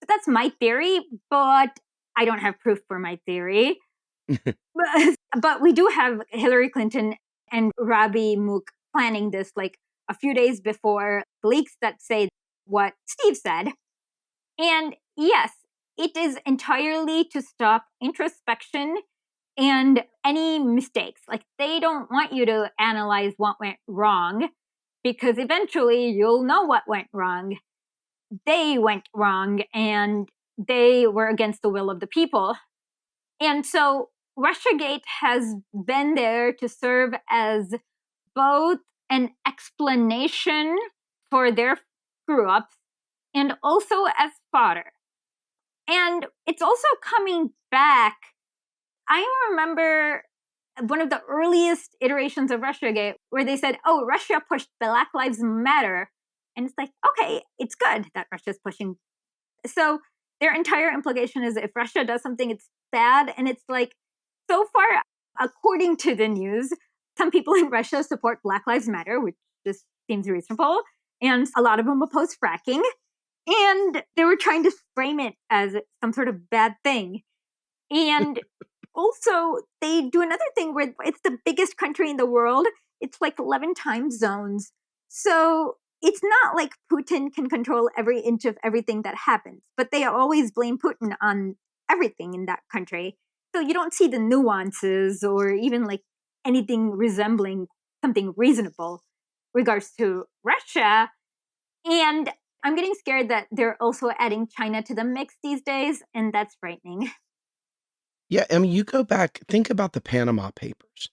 So that's my theory, but I don't have proof for my theory. but we do have Hillary Clinton and Rabi Mook planning this like a few days before the leaks that say what Steve said. And yes, it is entirely to stop introspection and any mistakes. Like, they don't want you to analyze what went wrong, because eventually you'll know what went wrong. They went wrong and they were against the will of the people. And so Russiagate has been there to serve as both an explanation for their screw ups and also as fodder. And it's also coming back. I remember one of the earliest iterations of Russiagate where they said, oh, Russia pushed Black Lives Matter. And it's like, okay, it's good that Russia's pushing. So their entire implication is if Russia does something, it's bad. And it's like, so far, according to the news, some people in Russia support Black Lives Matter, which just seems reasonable. And a lot of them oppose fracking. And they were trying to frame it as some sort of bad thing. And also, they do another thing where it's the biggest country in the world. It's like 11 time zones. So it's not like Putin can control every inch of everything that happens, but they always blame Putin on everything in that country. So you don't see the nuances or even like anything resembling something reasonable regards to Russia. And I'm getting scared that they're also adding China to the mix these days, and that's frightening. Yeah, I mean, you go back, think about the Panama Papers.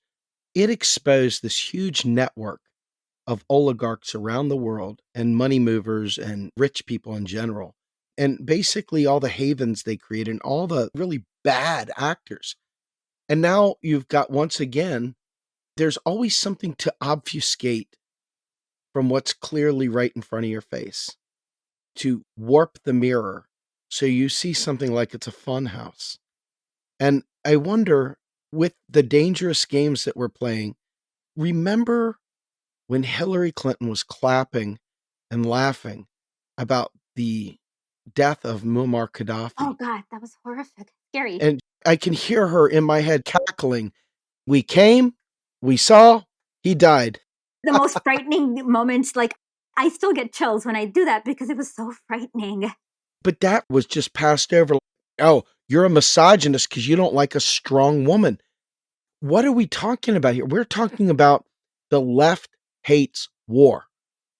It exposed this huge network of oligarchs around the world and money movers and rich people in general. And basically all the havens they created and all the really bad actors. And now you've got, once again, there's always something to obfuscate from what's clearly right in front of your face, to warp the mirror so you see something like it's a fun house. And I wonder, with the dangerous games that we're playing, remember when Hillary Clinton was clapping and laughing about the death of Muammar Gaddafi? Oh, God, that was horrific. Scary. And I can hear her in my head cackling. We came, we saw, he died. The most frightening moments, like, I still get chills when I do that because it was so frightening. But that was just passed over. Oh, you're a misogynist because you don't like a strong woman. What are we talking about here? We're talking about the left hates war.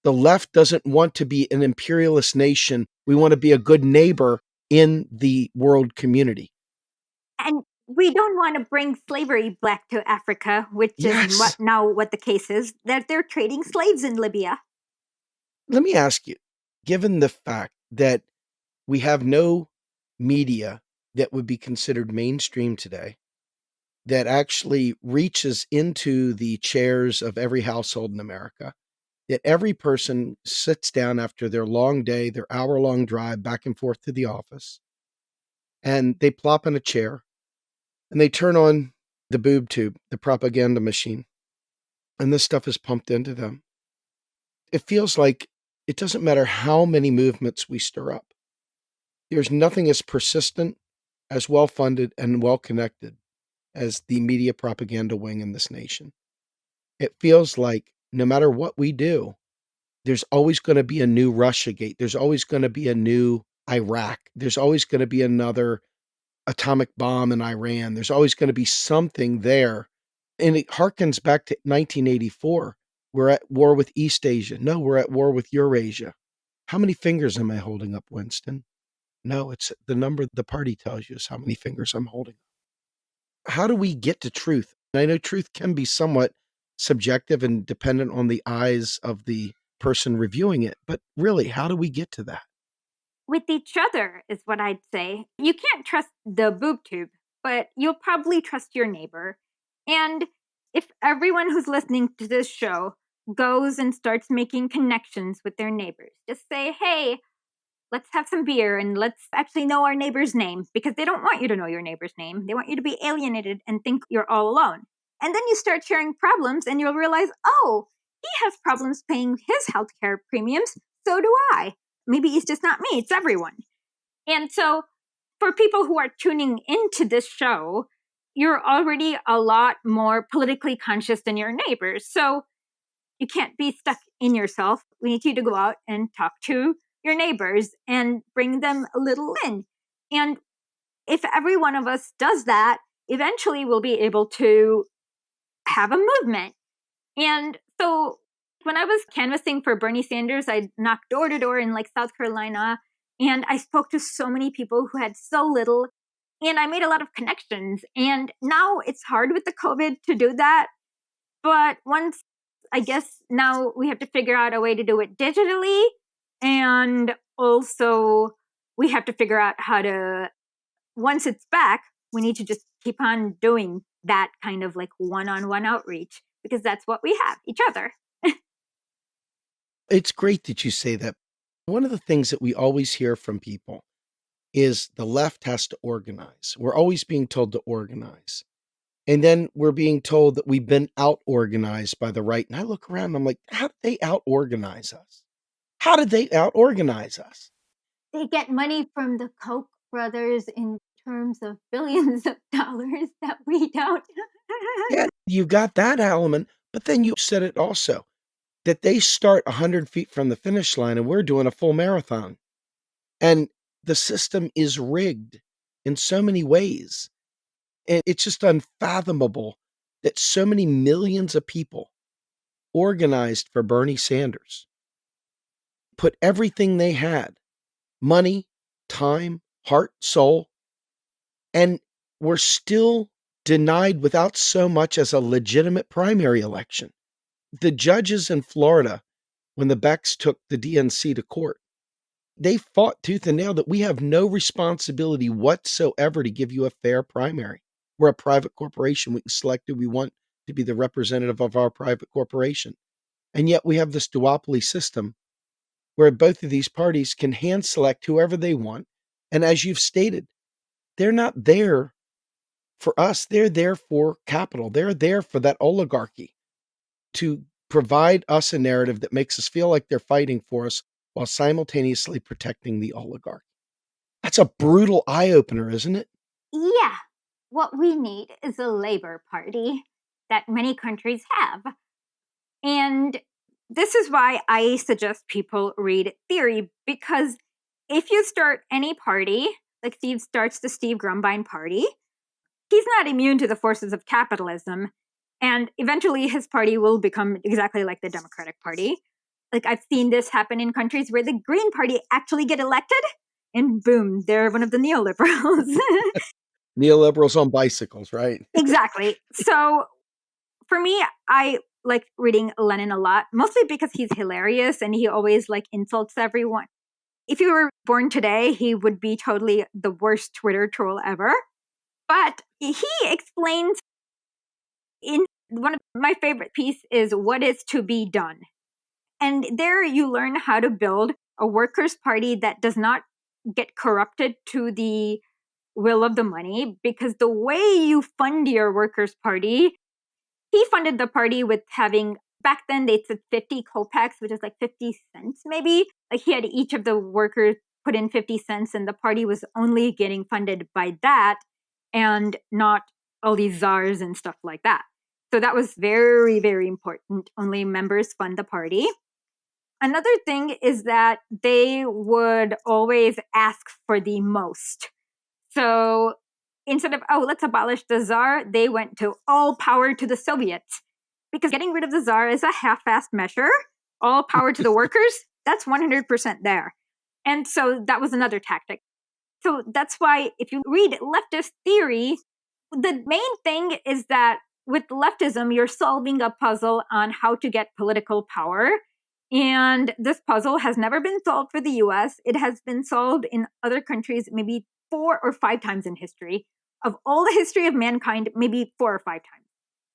The left doesn't want to be an imperialist nation. We want to be a good neighbor in the world community. And we don't want to bring slavery back to Africa, which is what the case is, that they're trading slaves in Libya. Let me ask you, given the fact that we have no media that would be considered mainstream today, that actually reaches into the chairs of every household in America, that every person sits down after their long day, their hour-long drive back and forth to the office, and they plop in a chair, and they turn on the boob tube, the propaganda machine, and this stuff is pumped into them. It feels like it doesn't matter how many movements we stir up. There's nothing as persistent, as well-funded, and well-connected as the media propaganda wing in this nation. It feels like no matter what we do, there's always going to be a new Russiagate. There's always going to be a new Iraq. There's always going to be another atomic bomb in Iran. There's always going to be something there And it harkens back to 1984. We're at war with East Asia. No, we're at war with Eurasia. How many fingers am I holding up, Winston? No, it's the number the party tells you is how many fingers I'm holding. How do we get to truth? And I know truth can be somewhat subjective and dependent on the eyes of the person reviewing it, but really, how do we get to that? With each other is what I'd say. You can't trust the boob tube, but you'll probably trust your neighbor. And if everyone who's listening to this show goes and starts making connections with their neighbors, just say, hey, let's have some beer and let's actually know our neighbor's name, because they don't want you to know your neighbor's name. They want you to be alienated and think you're all alone. And then you start sharing problems and you'll realize, oh, he has problems paying his healthcare premiums. So do I. Maybe it's just not me, it's everyone. And so for people who are tuning into this show, you're already a lot more politically conscious than your neighbors. So you can't be stuck in yourself. We need you to go out and talk to your neighbors and bring them a little in. And if every one of us does that, eventually we'll be able to have a movement. And so when I was canvassing for Bernie Sanders, I knocked door to door in like South Carolina, and I spoke to so many people who had so little, and I made a lot of connections. And now it's hard with the COVID to do that. But once, I guess now we have to figure out a way to do it digitally. And also we have to figure out how to, once it's back, we need to just keep on doing that kind of like one-on-one outreach, because that's what we have, each other. It's great that you say that. One of the things that we always hear from people is the left has to organize. We're always being told to organize. And then we're being told that we've been out organized by the right. And I look around and I'm like, how did they out organize us? How did they out organize us? They get money from the Koch brothers in terms of billions of dollars that we don't. Yeah, you got that element. But then you said it also that they start 100 feet from the finish line and we're doing a full marathon. And the system is rigged in so many ways. And it's just unfathomable that so many millions of people organized for Bernie Sanders, put everything they had, money, time, heart, soul, and were still denied without so much as a legitimate primary election. The judges in Florida, when the Becks took the DNC to court, they fought tooth and nail that we have no responsibility whatsoever to give you a fair primary. We're a private corporation. We can select who we want to be the representative of our private corporation. And yet we have this duopoly system where both of these parties can hand select whoever they want. And as you've stated, they're not there for us. They're there for capital. They're there for that oligarchy to provide us a narrative that makes us feel like they're fighting for us while simultaneously protecting the oligarch. That's a brutal eye-opener, isn't it? Yeah. What we need is a labor party that many countries have. And this is why I suggest people read theory, because if you start any party, like Steve starts the Steve Grumbine party, he's not immune to the forces of capitalism. And eventually his party will become exactly like the Democratic Party. Like I've seen this happen in countries where the Green Party actually get elected, and boom, they're one of the neoliberals. Neoliberals on bicycles, right? Exactly. So for me, I like reading Lenin a lot, mostly because he's hilarious and he always like insults everyone. If he were born today, he would be totally the worst Twitter troll ever. But he explains in one of my favorite piece is What is to be Done. And there you learn how to build a workers' party that does not get corrupted to the will of the money, because the way you fund your workers' party, he funded the party with having, back then they said 50 kopecks, which is like 50 cents maybe. Like he had each of the workers put in 50 cents and the party was only getting funded by that and not all these czars and stuff like that. So that was very, very important. Only members fund the party. Another thing is that they would always ask for the most. So instead of, oh, let's abolish the czar, they went to all power to the Soviets. Because getting rid of the czar is a half-assed measure. All power to the workers, that's 100% there. And so that was another tactic. So that's why if you read leftist theory, the main thing is that with leftism, you're solving a puzzle on how to get political power. And this puzzle has never been solved for the US. It has been solved in other countries maybe 4 or 5 times in history. Of all the history of mankind, maybe 4 or 5 times.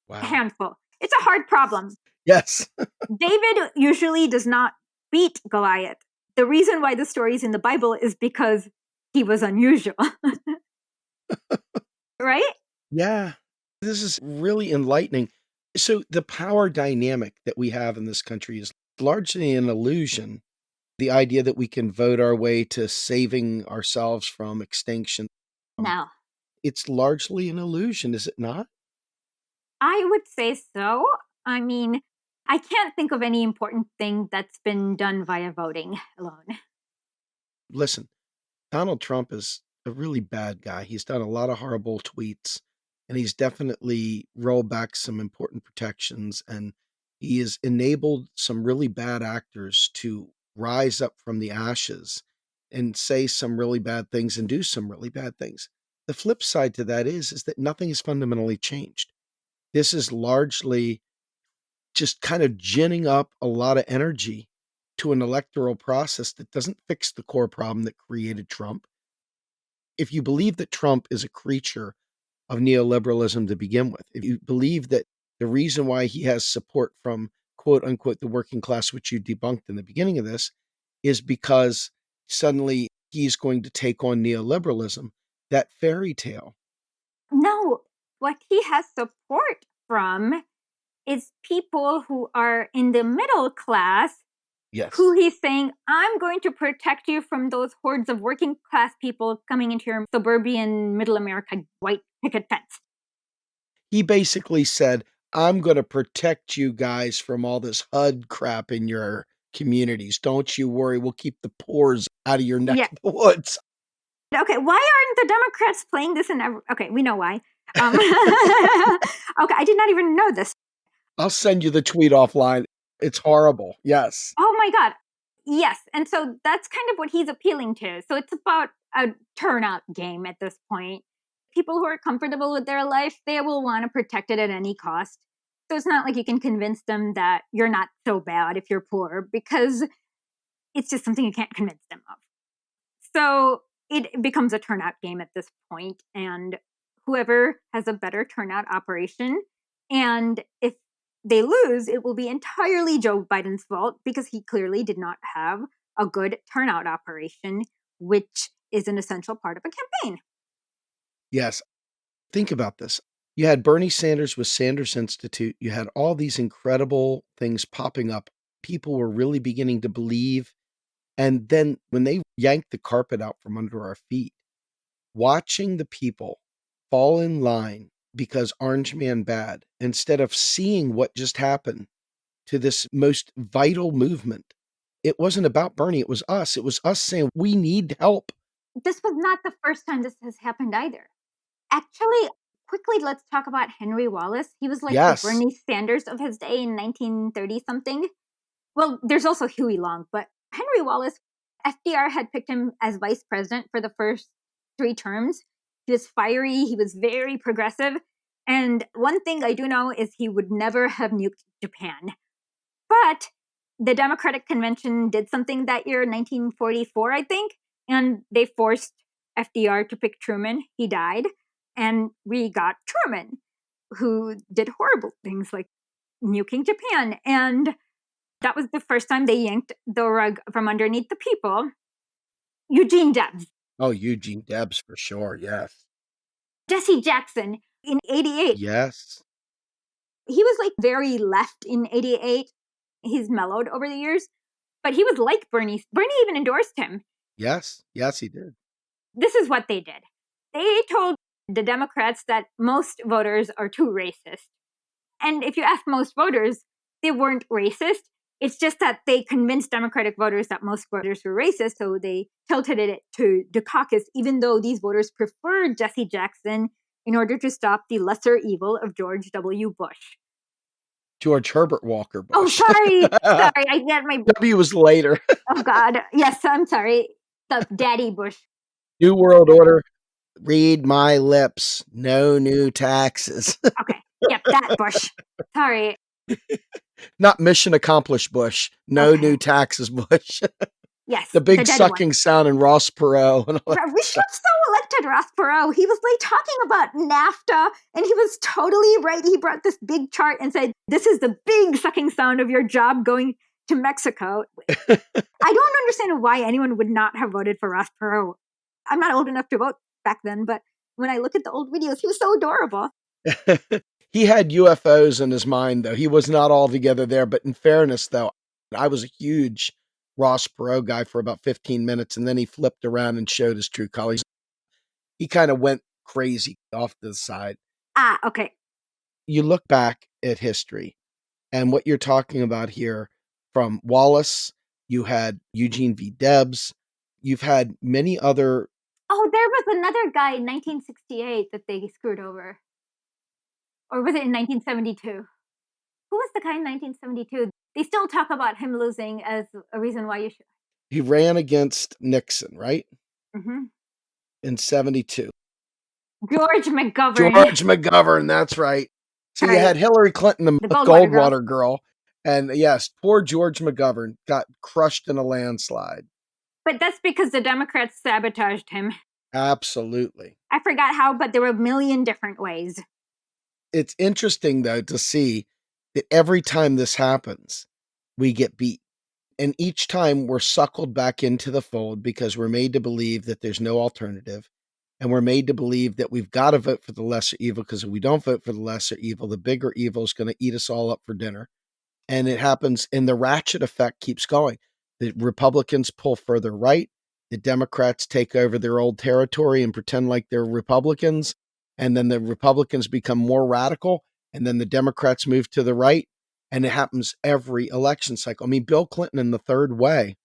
Wow. A handful. It's a hard problem. Yes. David usually does not beat Goliath. The reason why the story is in the Bible is because he was unusual. Right? Yeah. This is really enlightening. So the power dynamic that we have in this country is largely an illusion. The idea that we can vote our way to saving ourselves from extinction. No. It's largely an illusion, is it not? I would say so. I mean, I can't think of any important thing that's been done via voting alone. Listen, Donald Trump is a really bad guy. He's done a lot of horrible tweets, and he's definitely rolled back some important protections, and he has enabled some really bad actors to rise up from the ashes and say some really bad things and do some really bad things. The flip side to that is that nothing has fundamentally changed. This is largely just kind of ginning up a lot of energy to an electoral process that doesn't fix the core problem that created Trump. If you believe that Trump is a creature of neoliberalism to begin with, if you believe that the reason why he has support from quote unquote the working class, which you debunked in the beginning of this, is because suddenly he's going to take on neoliberalism, that fairy tale. No, what he has support from is people who are in the middle class Yes. who he's saying, I'm going to protect you from those hordes of working class people coming into your suburban middle America white picket fence. He basically said, I'm going to protect you guys from all this HUD crap in your communities. Don't you worry. We'll keep the pores out of your neck of the woods. Okay, why aren't the Democrats playing this in every... Okay, we know why. Okay, I did not even know this. I'll send you the tweet offline. It's horrible. Yes. Oh my God. Yes. And so that's kind of what he's appealing to. So it's about a turnout game at this point. People who are comfortable with their life, they will want to protect it at any cost. So it's not like you can convince them that you're not so bad if you're poor, because it's just something you can't convince them of. So it becomes a turnout game at this point, and whoever has a better turnout operation, and if they lose, it will be entirely Joe Biden's fault because he clearly did not have a good turnout operation, which is an essential part of a campaign. Yes. Think about this. You had Bernie Sanders with Sanders Institute. You had all these incredible things popping up. People were really beginning to believe. And then when they yanked the carpet out from under our feet, watching the people fall in line because Orange Man bad, instead of seeing what just happened to this most vital movement, it wasn't about Bernie. It was us. It was us saying, we need help. This was not the first time this has happened either. Actually, quickly, let's talk about Henry Wallace. He was like Yes. the Bernie Sanders of his day in 1930-something. Well, there's also Huey Long, but Henry Wallace, FDR had picked him as vice president for the first 3 terms. He was fiery. He was very progressive. And one thing I do know is he would never have nuked Japan. But the Democratic Convention did something that year, 1944, I think, and they forced FDR to pick Truman. He died. And we got Truman, who did horrible things like nuking Japan. And that was the first time they yanked the rug from underneath the people. Eugene Debs. Oh, Eugene Debs for sure. Yes. Jesse Jackson in 88. Yes. He was like very left in 88. He's mellowed over the years, but he was like Bernie. Bernie even endorsed him. Yes. Yes, he did. This is what they did. They told the Democrats that most voters are too racist. And if you ask most voters, they weren't racist. It's just that they convinced Democratic voters that most voters were racist, so they tilted it to the caucus, even though these voters preferred Jesse Jackson in order to stop the lesser evil of George W. Bush. George Herbert Walker Bush. Oh, sorry. I get my... W was later. Oh, God. Yes, I'm sorry. The Daddy Bush. New World Order. Read my lips. No new taxes. Okay. Yep, that Bush. Sorry. Not mission accomplished Bush. No Okay. new taxes Bush. Yes. The big dead sucking one. sound in Ross Perot. And all that We stuff. should so elected Ross Perot. He was like talking about NAFTA, and he was totally right. He brought this big chart and said, "This is the big sucking sound of your job going to Mexico." I don't understand why anyone would not have voted for Ross Perot. I'm not old enough to vote back then, but when I look at the old videos, he was so adorable. He had UFOs in his mind, though. He was not altogether there. But in fairness, though, I was a huge Ross Perot guy for about 15 minutes, and then he flipped around and showed his true colors. He kind of went crazy off to the side. Ah, okay. You look back at history, and what you're talking about here, from Wallace, you had Eugene V. Debs, you've had many other... Oh, there was another guy in 1968 that they screwed over. Or was it in 1972? Who was the guy in 1972? They still talk about him losing as a reason why you should... He ran against Nixon, right? Mm-hmm. In 72. George McGovern. George McGovern, that's right. So you had Hillary Clinton, the Goldwater girl. And yes, poor George McGovern got crushed in a landslide. But that's because the Democrats sabotaged him. Absolutely. I forgot how, but there were a million different ways. It's interesting, though, to see that every time this happens, we get beat. And each time we're suckled back into the fold because we're made to believe that there's no alternative. And we're made to believe that we've got to vote for the lesser evil, because if we don't vote for the lesser evil, the bigger evil is going to eat us all up for dinner. And it happens, and the ratchet effect keeps going. The Republicans pull further right. The Democrats take over their old territory and pretend like they're Republicans. And then the Republicans become more radical. And then the Democrats move to the right. And it happens every election cycle. I mean, Bill Clinton and the Third Way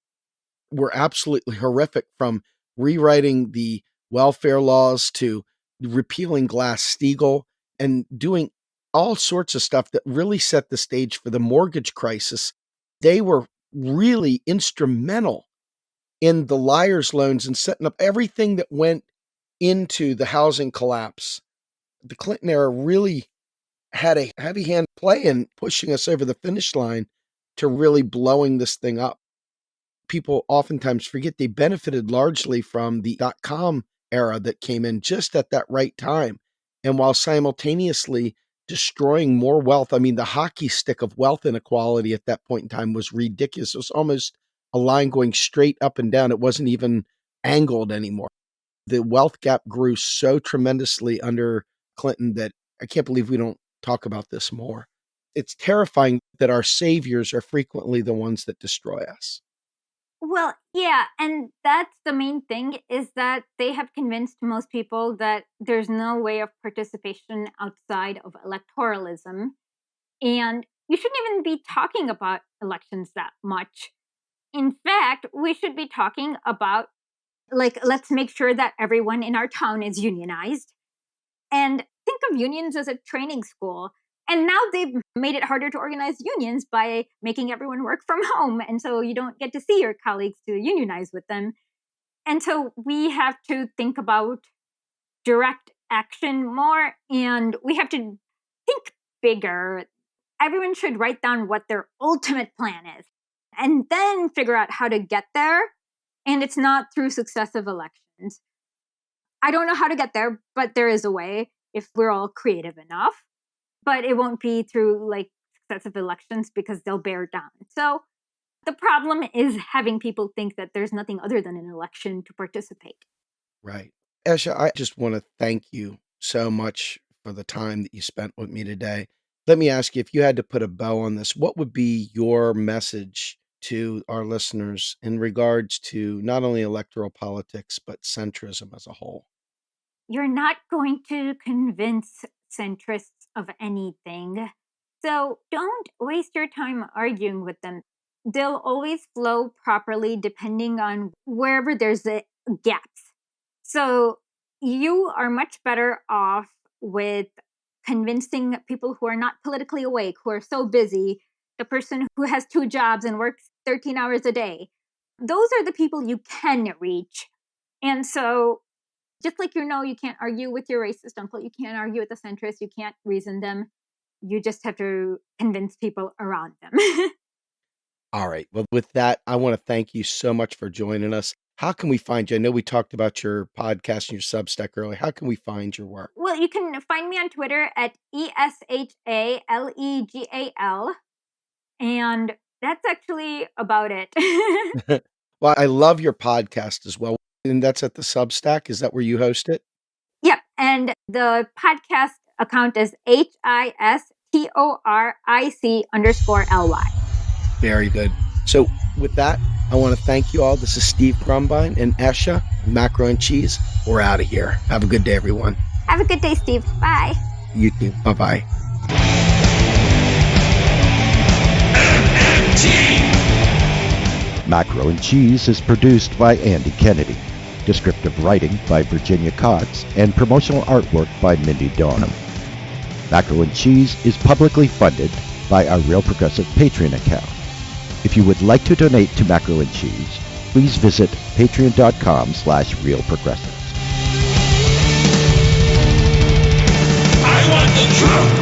were absolutely horrific, from rewriting the welfare laws to repealing Glass-Steagall and doing all sorts of stuff that really set the stage for the mortgage crisis. They were really instrumental in the liar's loans and setting up everything that went into the housing collapse. The Clinton era really had a heavy hand play in pushing us over the finish line to really blowing this thing up. People oftentimes forget they benefited largely from the .com era that came in just at that right time. And while simultaneously destroying more wealth, I mean, the hockey stick of wealth inequality at that point in time was ridiculous. It was almost a line going straight up and down. It wasn't even angled anymore. The wealth gap grew so tremendously under Clinton that I can't believe we don't talk about this more. It's terrifying that our saviors are frequently the ones that destroy us. Well, yeah, and that's the main thing, is that they have convinced most people that there's no way of participation outside of electoralism. And you shouldn't even be talking about elections that much. In fact, we should be talking about, like, let's make sure that everyone in our town is unionized. And think of unions as a training school. And now they've made it harder to organize unions by making everyone work from home. And so you don't get to see your colleagues to unionize with them. And so we have to think about direct action more, and we have to think bigger. Everyone should write down what their ultimate plan is and then figure out how to get there. And it's not through successive elections. I don't know how to get there, but there is a way if we're all creative enough. But it won't be through like successive elections because they'll bear down. So the problem is having people think that there's nothing other than an election to participate. Right. Esha, I just want to thank you so much for the time that you spent with me today. Let me ask you, if you had to put a bow on this, what would be your message to our listeners in regards to not only electoral politics, but centrism as a whole? You're not going to convince centrists of anything. So don't waste your time arguing with them. they'll always flow properly depending on wherever there's gaps. So you are much better off with convincing people who are not politically awake, who are so busy, the person who has 2 jobs and works 13 hours a day. Those are the people you can reach. And so just like you can't argue with your racist uncle, you can't argue with the centrist, you can't reason them. You just have to convince people around them. All right. Well, with that, I want to thank you so much for joining us. How can we find you? I know we talked about your podcast and your Substack earlier. How can we find your work? Well, you can find me on Twitter at ESHALEGAL. And that's actually about it. Well, I love your podcast as well. And that's at the Substack. Is that where you host it? Yep. And the podcast account is HISTORIC_LY. Very good. So with that, I want to thank you all. This is Steve Grumbine and Esha, Macro and Cheese. We're out of here. Have a good day, everyone. Have a good day, Steve. Bye. You too. Bye-bye. Macro and Cheese is produced by Andy Kennedy. Descriptive writing by Virginia Cox and promotional artwork by Mindy Donham. Macro and Cheese is publicly funded by our Real Progressive Patreon account. If you would like to donate to Macro and Cheese, please visit patreon.com/realprogressives. I want the truth.